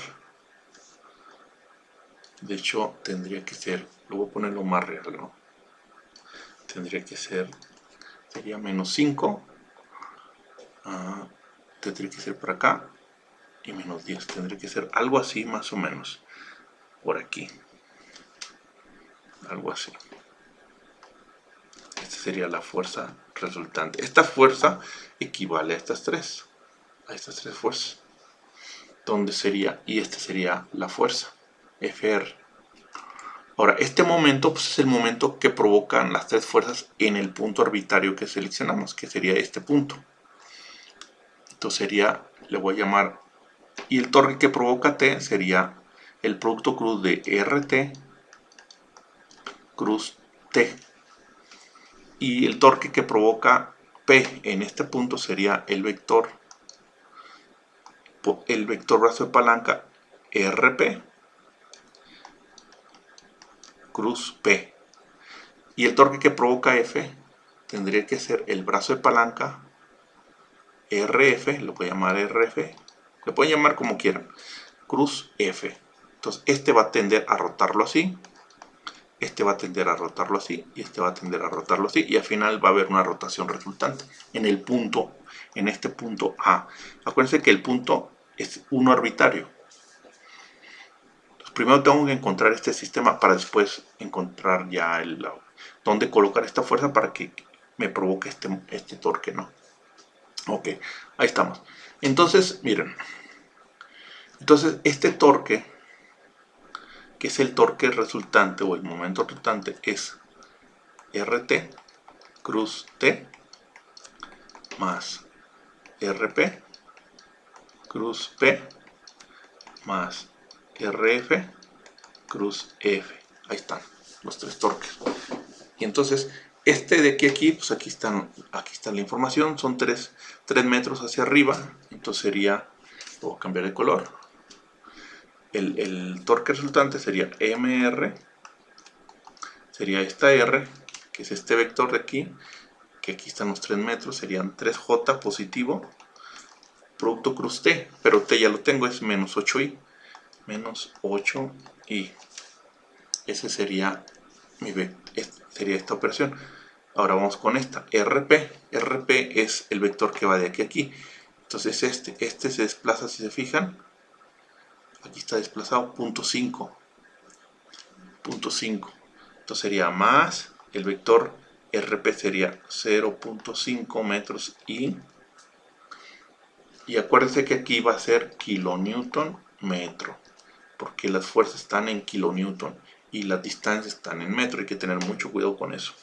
De hecho, tendría que ser... Lo voy a poner lo más real, ¿no? Tendría que ser... Sería menos 5. Tendría que ser por acá. Y menos 10. Tendría que ser algo así, más o menos. Por aquí. Algo así. Esta sería la fuerza resultante. Esta fuerza equivale a estas tres. A estas tres fuerzas. Donde sería... Y esta sería la fuerza. Fr. Ahora, este momento pues, es el momento que provocan las tres fuerzas en el punto arbitrario que seleccionamos, que sería este punto. Entonces sería, le voy a llamar, y el torque que provoca T sería el producto cruz de RT cruz T. Y el torque que provoca P en este punto sería el vector brazo de palanca RP cruz P. Y el torque que provoca F tendría que ser el brazo de palanca RF, lo voy a llamar RF, lo pueden llamar como quieran, cruz F. Entonces este va a tender a rotarlo así, este va a tender a rotarlo así, y este va a tender a rotarlo así, y al final va a haber una rotación resultante en el punto, en este punto A. Acuérdense que el punto es uno arbitrario. Primero tengo que encontrar este sistema para después encontrar ya dónde colocar esta fuerza para que me provoque este torque, ¿no? Ok, ahí estamos. Entonces, miren. Entonces, este torque, que es el torque resultante o el momento resultante, es RT cruz T más RP cruz P más RF cruz F. Ahí están los tres torques. Y entonces este de aquí, pues aquí está la información. Son 3 metros hacia arriba. Entonces sería, voy a cambiar de color. El torque resultante sería MR. Sería esta R, que es este vector de aquí, que aquí están los 3 metros, serían 3J positivo, producto cruz T, pero T ya lo tengo, es menos 8i, menos 8i. Ese sería sería esta operación. Ahora vamos con esta, RP. RP es el vector que va de aquí a aquí. Entonces este se desplaza, si se fijan, aquí está desplazado, punto 5. Entonces sería más, el vector RP sería 0.5 metros y acuérdense que aquí va a ser kilonewton metro, porque las fuerzas están en kilonewton y las distancias están en metro. Hay que tener mucho cuidado con eso,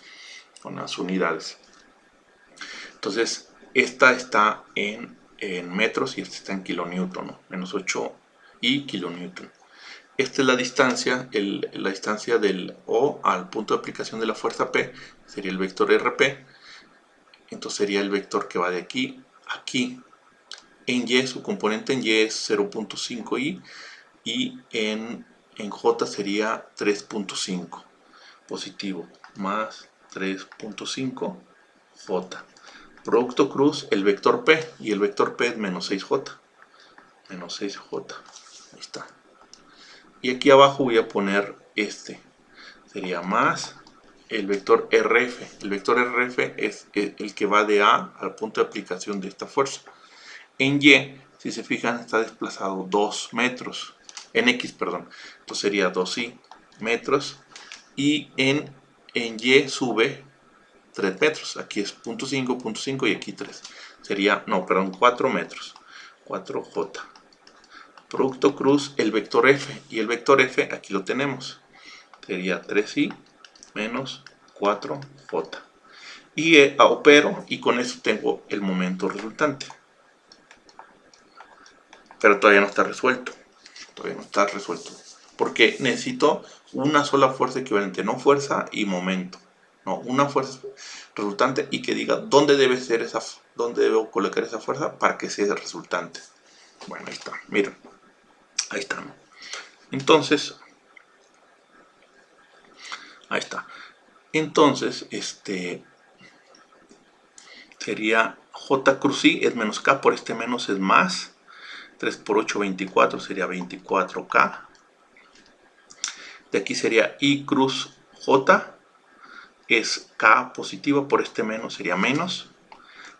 con las unidades. Entonces esta está en metros y esta está en kilonewton, ¿no? Menos 8 y kilonewton. Esta es la distancia, la distancia del O al punto de aplicación de la fuerza P, sería el vector RP. Entonces sería el vector que va de aquí a aquí. En Y, su componente en Y es 0.5i y en J sería 3.5 positivo más 3.5 J. Producto cruz, el vector P, y el vector P es menos 6J. Menos 6J. Ahí está. Y aquí abajo voy a poner este. Sería más el vector RF. El vector RF es el que va de A al punto de aplicación de esta fuerza. En Y, si se fijan, está desplazado 2 metros. En X, perdón. Entonces sería 2i metros. Y en Y sube 3 metros. Aquí es 0.5, 0.5 y aquí 3. Sería, no, perdón, 4 metros. 4J. Producto cruz, el vector F. Y el vector F, aquí lo tenemos. Sería 3i menos 4J. Y opero y con eso tengo el momento resultante. Pero todavía no está resuelto. Todavía no está resuelto. Porque necesito una sola fuerza equivalente, no fuerza y momento. No, una fuerza resultante y que diga dónde debe ser esa, dónde debo colocar esa fuerza para que sea resultante. Bueno, ahí está, miren. Ahí está. Entonces, ahí está. Entonces, sería J cruz I es menos K, por este menos es más. 3 por 8, 24, sería 24K. De aquí sería I cruz J, es K positiva, por este menos sería menos.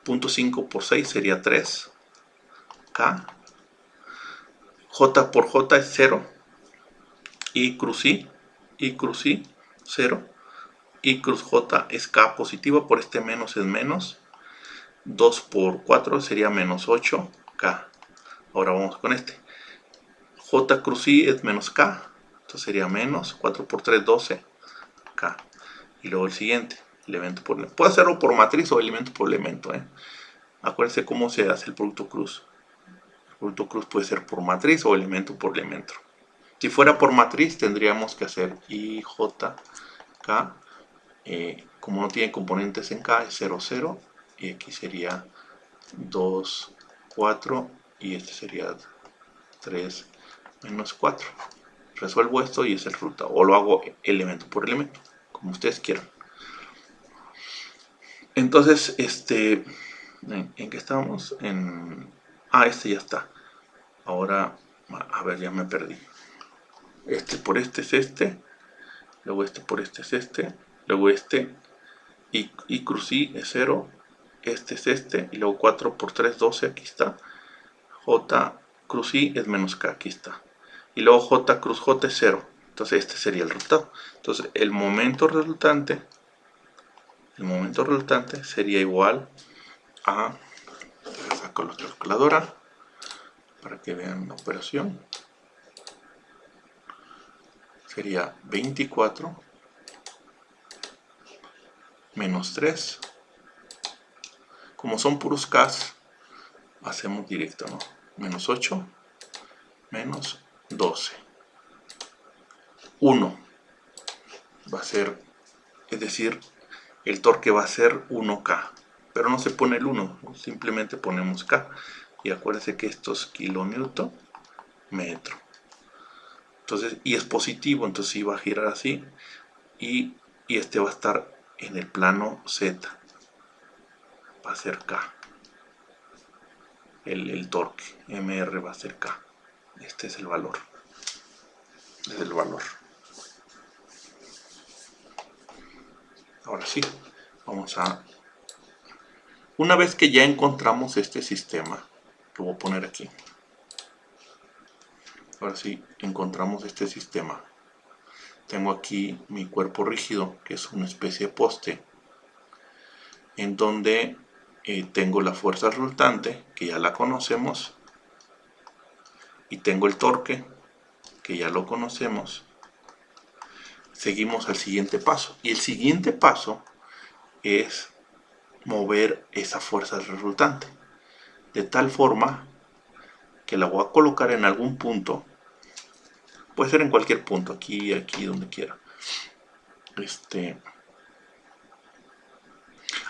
0.5 por 6 sería 3K. J por J es 0. I cruz I, 0. I cruz J es K positiva, por este menos es menos. 2 por 4 sería menos 8K. Ahora vamos con este. J cruz I es menos K. Entonces sería menos 4 por 3, 12K. Y luego el siguiente, elemento por elemento. Puede hacerlo por matriz o elemento por elemento. Acuérdense cómo se hace el producto cruz. El producto cruz puede ser por matriz o elemento por elemento. Si fuera por matriz tendríamos que hacer IJK. Como no tiene componentes en K es 0, 0. Y aquí sería 2, 4. Y este sería 3 menos 4. Resuelvo esto y es el resultado. O lo hago elemento por elemento, como ustedes quieran. Entonces, ¿en qué estábamos? Este ya está. Ahora, a ver, ya me perdí. Este por este es este. Luego este por este es este. Luego este. Y cruz I es 0. Este es este. Y luego 4 por 3, 12. Aquí está. J cruz I es menos K. Aquí está. Y luego J cruz J es 0. Entonces este sería el resultado. Entonces el momento resultante sería igual a, saco la calculadora para que vean la operación, sería 24 menos 3, como son puros K, hacemos directo, ¿no? Menos 8 menos 12, 1 va a ser, es decir, el torque va a ser 1K, pero no se pone el 1, simplemente ponemos K. Y acuérdense que esto es kilonewton metro. Entonces, y es positivo, entonces sí va a girar así. Y este va a estar en el plano Z. Va a ser K. El torque. MR va a ser K. Este es el valor. Es el valor. Ahora sí, vamos a... Una vez que ya encontramos este sistema, que voy a poner aquí. Ahora sí, encontramos este sistema. tengo aquí mi cuerpo rígido, que es una especie de poste, en donde tengo la fuerza resultante, que ya la conocemos, y tengo el torque, que ya lo conocemos. Seguimos al siguiente paso, y el siguiente paso es mover esa fuerza resultante, de tal forma que la voy a colocar en algún punto. Puede ser en cualquier punto, aquí, aquí, donde quiera.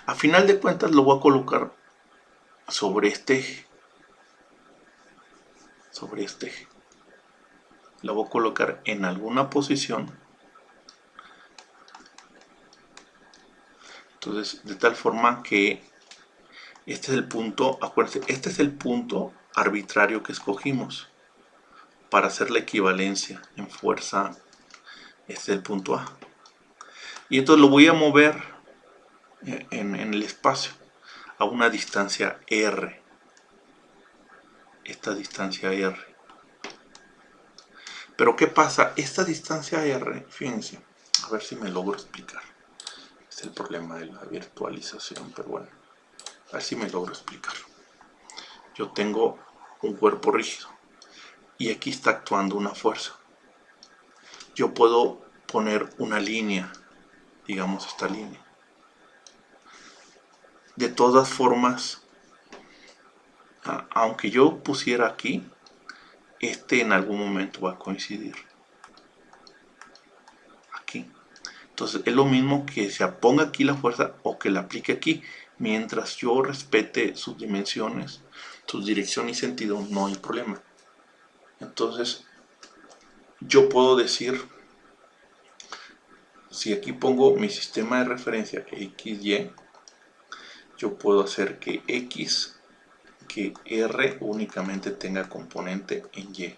A final de cuentas lo voy a colocar sobre este eje. Sobre este eje. Lo voy a colocar en alguna posición. Entonces, de tal forma que este es el punto, acuérdense, este es el punto arbitrario que escogimos para hacer la equivalencia en fuerza. Este es el punto A. Y entonces lo voy a mover en el espacio a una distancia R. Esta distancia R. Pero ¿qué pasa? Esta distancia R, fíjense, a ver si me logro explicar. Es el problema de la virtualización, pero bueno, a ver si me logro explicar. Yo tengo un cuerpo rígido y aquí está actuando una fuerza. Yo puedo poner una línea, digamos esta línea. De todas formas, aunque yo pusiera aquí, este en algún momento va a coincidir aquí. Entonces es lo mismo que se ponga aquí la fuerza o que la aplique aquí. Mientras yo respete sus dimensiones, su dirección y sentido, no hay problema. Entonces yo puedo decir, si aquí pongo mi sistema de referencia XY, yo puedo hacer que R únicamente tenga componente en Y.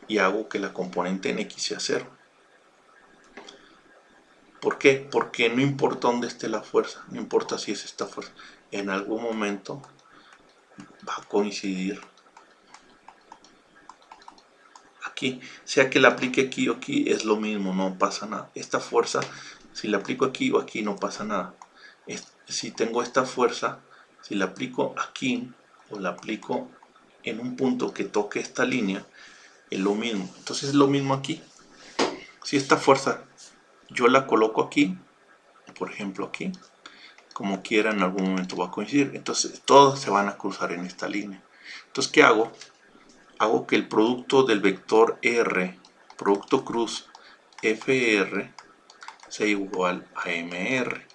Y hago que la componente en X sea 0. ¿Por qué? Porque no importa dónde esté la fuerza, no importa si es esta fuerza, en algún momento va a coincidir aquí. Sea que la aplique aquí o aquí, es lo mismo, no pasa nada. Esta fuerza, si la aplico aquí o aquí, no pasa nada. Si tengo esta fuerza, si la aplico aquí o la aplico en un punto que toque esta línea, es lo mismo. Entonces es lo mismo aquí. Si esta fuerza yo la coloco aquí, por ejemplo aquí, como quiera en algún momento va a coincidir. Entonces todos se van a cruzar en esta línea. Entonces, ¿qué hago? Hago que el producto del vector R, producto cruz FR, sea igual a MR.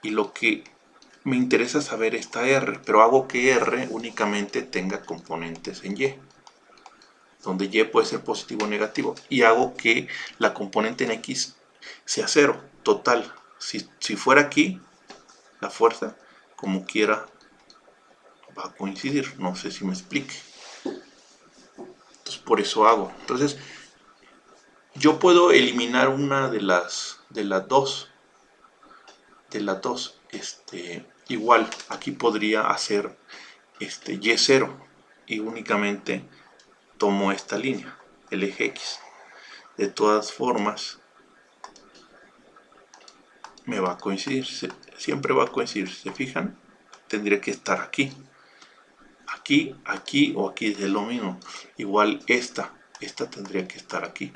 Y lo que me interesa saber esta R, pero hago que R únicamente tenga componentes en Y, donde Y puede ser positivo o negativo. Y hago que la componente en X sea 0, total. Si fuera aquí, la fuerza, como quiera, va a coincidir. No sé si me explique. Entonces, por eso hago. Entonces, yo puedo eliminar una de las dos. Igual, aquí podría hacer Y0 y únicamente tomo esta línea, el eje X. De todas formas, me va a coincidir, siempre va a coincidir. ¿Se fijan? Tendría que estar aquí. Aquí, aquí o aquí es lo mismo. Igual esta tendría que estar aquí.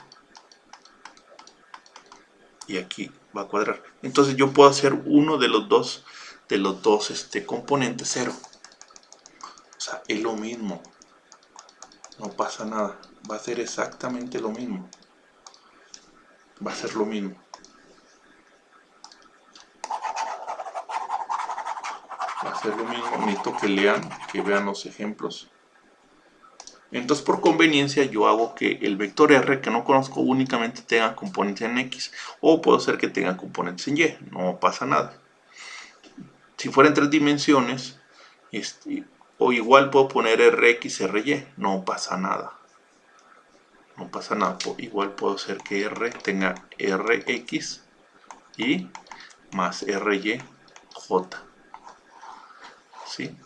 Y aquí va a cuadrar. Entonces yo puedo hacer uno de los dos componentes 0. O sea, es lo mismo. No pasa nada. Va a ser exactamente lo mismo. Va a ser lo mismo. Va a ser lo mismo. Necesito que lean, que vean los ejemplos. Entonces, por conveniencia, yo hago que el vector R que no conozco únicamente tenga componentes en X. O puedo hacer que tenga componentes en Y. No pasa nada. Si fuera en 3 dimensiones, o igual puedo poner Rx, Ry. No pasa nada. No pasa nada. Igual puedo hacer que R tenga Rx y más Ry, J. ¿Sí?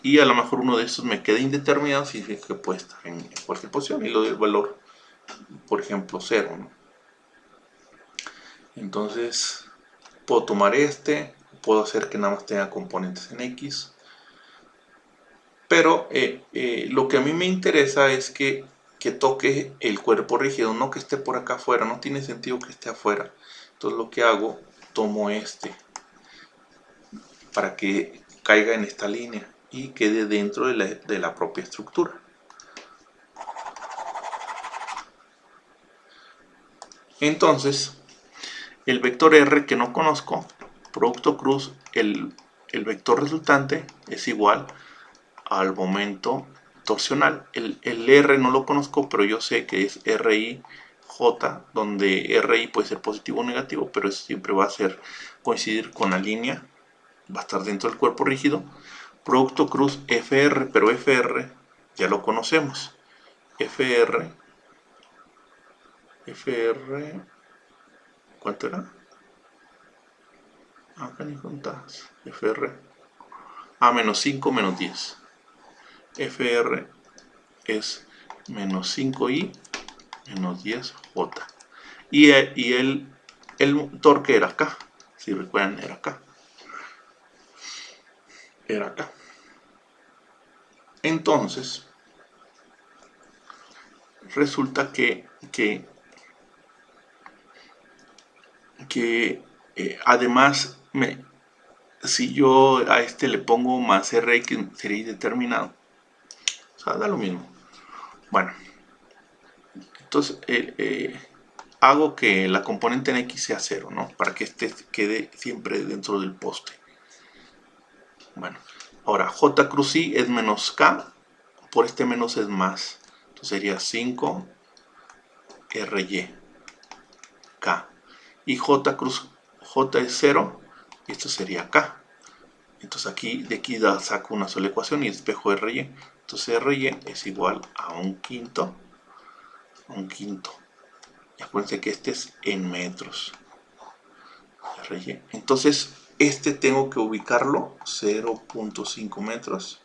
Y a lo mejor uno de estos me queda indeterminado, significa que puede estar en cualquier posición y lo doy el valor, por ejemplo, 0, ¿no? Entonces puedo tomar puedo hacer que nada más tenga componentes en X. Pero lo que a mí me interesa es que toque el cuerpo rígido, no que esté por acá afuera, no tiene sentido que esté afuera. Entonces lo que hago, tomo para que caiga en esta línea y quede dentro de la propia estructura. Entonces, el vector R que no conozco, producto cruz, el vector resultante es igual al momento torsional. El R no lo conozco, pero yo sé que es RI J, donde RI puede ser positivo o negativo, pero eso siempre va a coincidir con la línea, va a estar dentro del cuerpo rígido. Producto cruz FR, pero FR ya lo conocemos. FR, ¿cuánto era? Acá ni juntas. FR, menos 5 menos 10. FR es menos 5i menos 10j. Y el torque era acá. Si recuerdan, era acá. Era acá. Entonces, resulta que además, si yo a este le pongo más Rx, sería indeterminado. O sea, da lo mismo. Bueno, entonces hago que la componente en X sea 0, ¿no? Para que este quede siempre dentro del poste. Bueno, ahora J cruz I es menos K, por este menos es más. Entonces sería 5 RY K. Y J cruz J es 0, y esto sería K. Entonces aquí, de aquí saco una sola ecuación y despejo RY. Entonces RY es igual a un quinto. Y acuérdense que este es en metros. RY. Entonces, este tengo que ubicarlo 0.5 metros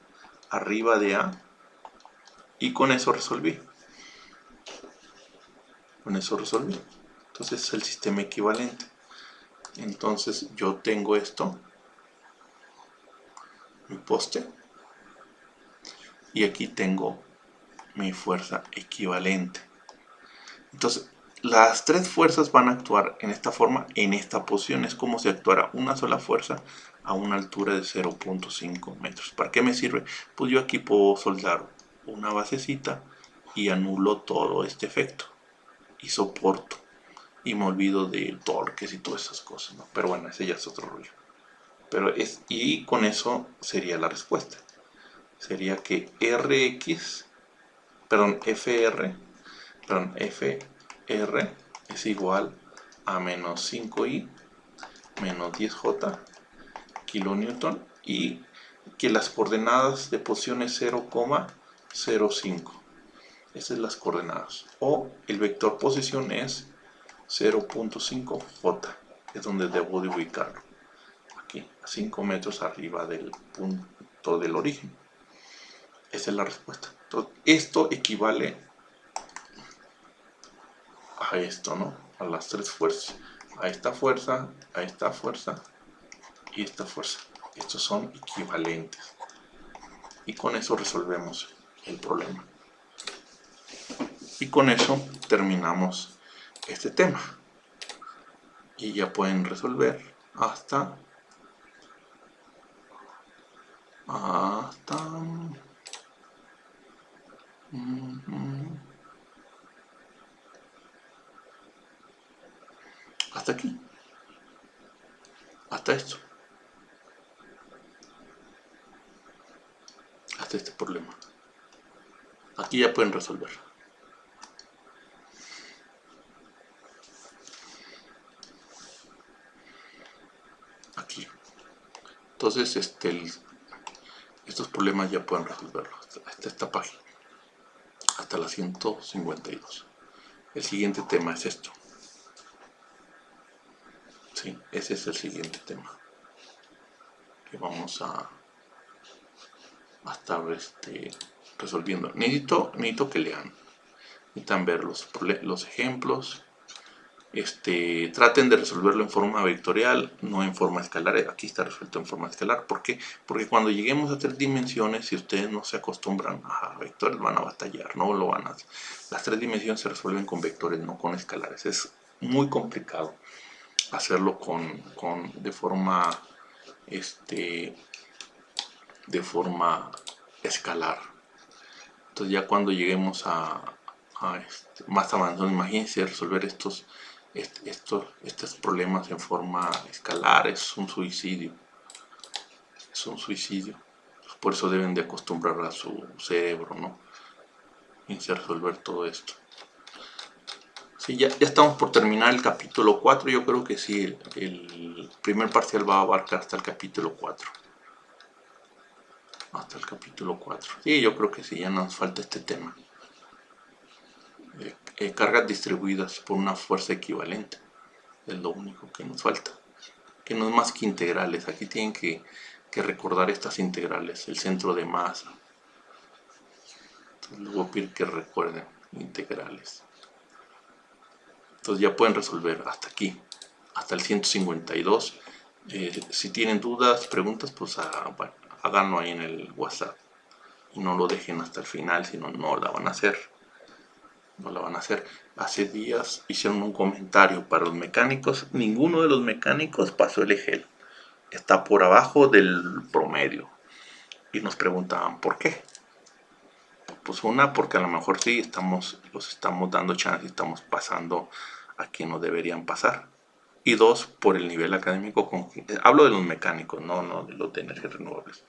arriba de A. Y con eso resolví. Entonces es el sistema equivalente. Entonces yo tengo esto, mi poste, y aquí tengo mi fuerza equivalente. Entonces las tres fuerzas van a actuar en esta forma, en esta posición. Es como si actuara una sola fuerza a una altura de 0.5 metros. ¿Para qué me sirve? Pues yo aquí puedo soldar una basecita y anulo todo este efecto y soporto y me olvido de torques y todas esas cosas, ¿no? Pero bueno, ese ya es otro rollo. Y con eso sería la respuesta. Sería que FR es igual a menos 5i menos 10j kilonewton, y que las coordenadas de posición es 0,05. Esas son las coordenadas. O el vector posición es 0.5j, es donde debo de ubicarlo. Aquí, a 5 metros arriba del punto del origen. Esa es la respuesta. Entonces, esto equivale a esto, ¿no? A las tres fuerzas. A esta fuerza y esta fuerza. Estos son equivalentes. Y con eso resolvemos el problema. Y con eso terminamos este tema. Y ya pueden resolver hasta aquí, hasta esto, hasta este problema. Aquí ya pueden resolver. Aquí. Entonces, estos problemas ya pueden resolverlos hasta esta página, hasta la 152. El siguiente tema es esto. Sí, ese es el siguiente tema que vamos a estar resolviendo. Necesito que lean, necesitan ver los ejemplos traten de resolverlo en forma vectorial, no en forma escalar. Aquí está resuelto en forma escalar. ¿Por qué? Porque cuando lleguemos a 3 dimensiones, si ustedes no se acostumbran a vectores, van a batallar, no lo van a hacer. Las 3 dimensiones se resuelven con vectores, no con escalares. Es muy complicado hacerlo de forma escalar. Entonces ya cuando lleguemos a más avanzado, imagínense resolver estos problemas en forma escalar. Es un suicidio. Es un suicidio. Por eso deben de acostumbrar a su cerebro, ¿no? Y resolver todo esto. Sí, ya estamos por terminar el capítulo 4. Yo creo que sí, el primer parcial va a abarcar hasta el capítulo 4. Hasta el capítulo 4. Sí, yo creo que sí, ya nos falta este tema. Cargas distribuidas por una fuerza equivalente. Es lo único que nos falta. Que no es más que integrales. Aquí tienen que recordar estas integrales. El centro de masa. Entonces les voy a pedir que recuerden integrales. Entonces ya pueden resolver hasta aquí. Hasta el 152. Si tienen dudas, preguntas, pues bueno, háganlo ahí en el WhatsApp. Y no lo dejen hasta el final, si no, no la van a hacer. No la van a hacer. Hace días hicieron un comentario para los mecánicos. Ninguno de los mecánicos pasó el EGEL. Está por abajo del promedio. Y nos preguntaban por qué. Pues una, porque a lo mejor sí los estamos dando chance y estamos pasando a quien no deberían pasar. Y dos, por el nivel académico. Hablo de los mecánicos, no de los de energías renovables.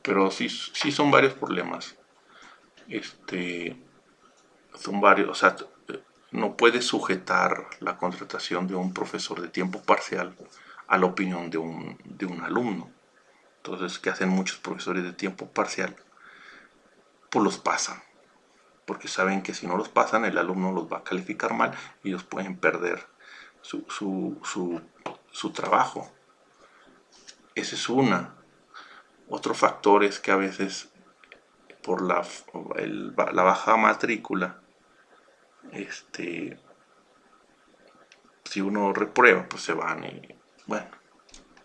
Pero sí son varios problemas. Son varios, o sea, no puedes sujetar la contratación de un profesor de tiempo parcial a la opinión de un alumno. Entonces, ¿qué hacen muchos profesores de tiempo parcial? Pues los pasan, porque saben que si no los pasan, el alumno los va a calificar mal y ellos pueden perder su trabajo. Ese es una. Otro factor es que a veces por la baja matrícula, si uno reprueba, pues se van y bueno,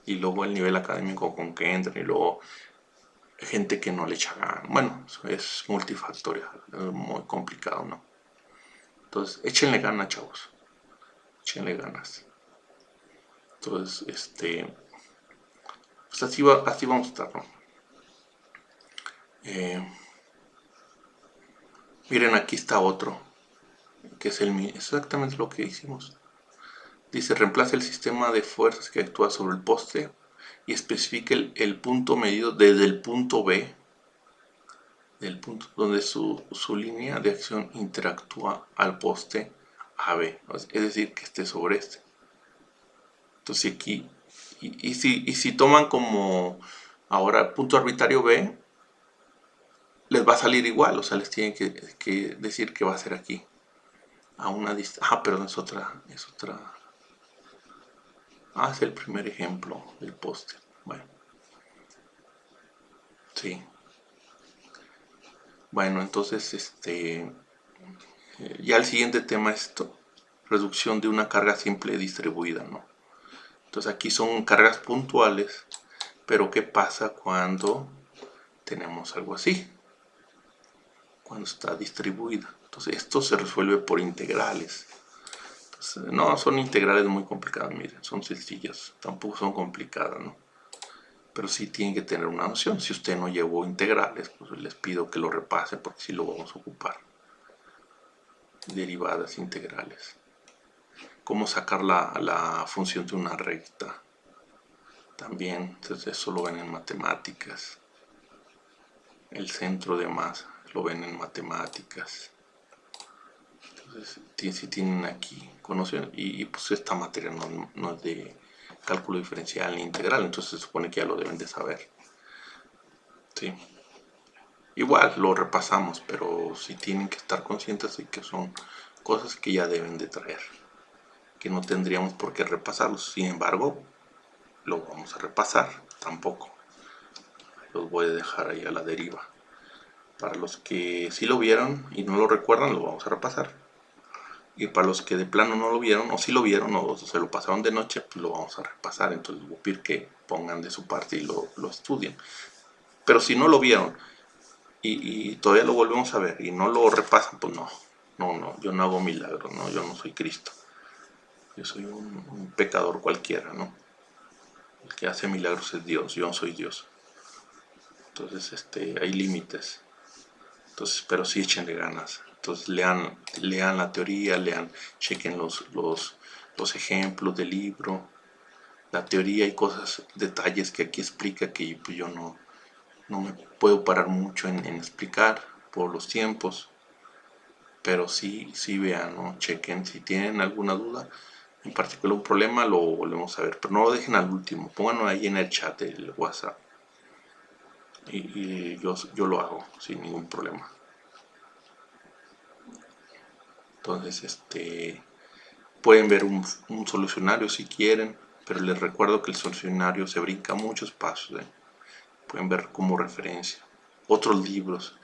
y luego el nivel académico con que entran y luego gente que no le echa ganas. Bueno, es multifactorial, es muy complicado, ¿no? Entonces, échenle ganas, chavos. Échenle ganas. Entonces, pues así vamos a estar, ¿no? Miren, aquí está otro, que es exactamente lo que hicimos. Dice, reemplaza el sistema de fuerzas que actúa sobre el poste y especifica el punto medido desde el punto B, del punto donde su línea de acción interactúa al poste AB, es decir, que esté sobre este. Entonces aquí, y si toman como ahora punto arbitrario B, les va a salir igual, o sea, les tienen que decir que va a ser aquí, a una distancia. Perdón, es otra. Es el primer ejemplo del poste. Bueno, sí. Bueno, entonces, ya el siguiente tema es reducción de una carga simple distribuida, ¿no? Entonces aquí son cargas puntuales, pero ¿qué pasa cuando tenemos algo así? Cuando está distribuida. Entonces esto se resuelve por integrales. Entonces, no, son integrales muy complicadas, miren, son sencillas, tampoco son complicadas, ¿no? Pero sí tienen que tener una noción. Si usted no llevó integrales, pues les pido que lo repase porque sí lo vamos a ocupar. Derivadas integrales. Cómo sacar la función de una recta. También, entonces eso lo ven en matemáticas. El centro de masa lo ven en matemáticas. Entonces, si tienen aquí conocen, y pues esta materia no es de cálculo diferencial ni integral, entonces se supone que ya lo deben de saber. Sí. Igual lo repasamos, pero sí tienen que estar conscientes de que son cosas que ya deben de traer, que no tendríamos por qué repasarlos. Sin embargo, lo vamos a repasar tampoco. Los voy a dejar ahí a la deriva. Para los que sí lo vieron y no lo recuerdan, lo vamos a repasar. Y para los que de plano no lo vieron, o sí lo vieron, o se lo pasaron de noche, pues lo vamos a repasar. Entonces les voy a pedir que pongan de su parte y lo estudien. Pero si no lo vieron y todavía lo volvemos a ver y no lo repasan, pues no, yo no hago milagros, no, yo no soy Cristo. Yo soy un pecador cualquiera, ¿no? El que hace milagros es Dios, yo no soy Dios. Entonces, hay límites. Entonces, pero sí échenle ganas. Entonces, lean la teoría, chequen los ejemplos del libro, la teoría y cosas, detalles que aquí explica que pues, yo no me puedo parar mucho en explicar por los tiempos, pero sí vean, ¿no? Chequen si tienen alguna duda, en particular un problema, lo volvemos a ver, pero no lo dejen al último, pónganlo ahí en el chat del WhatsApp y yo lo hago sin ningún problema. Entonces, pueden ver un solucionario si quieren, pero les recuerdo que el solucionario se brinca muchos pasos, ¿eh? Pueden ver como referencia. Otros libros,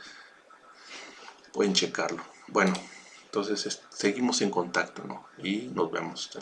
pueden checarlo. Bueno, entonces seguimos en contacto, ¿no? Y nos vemos.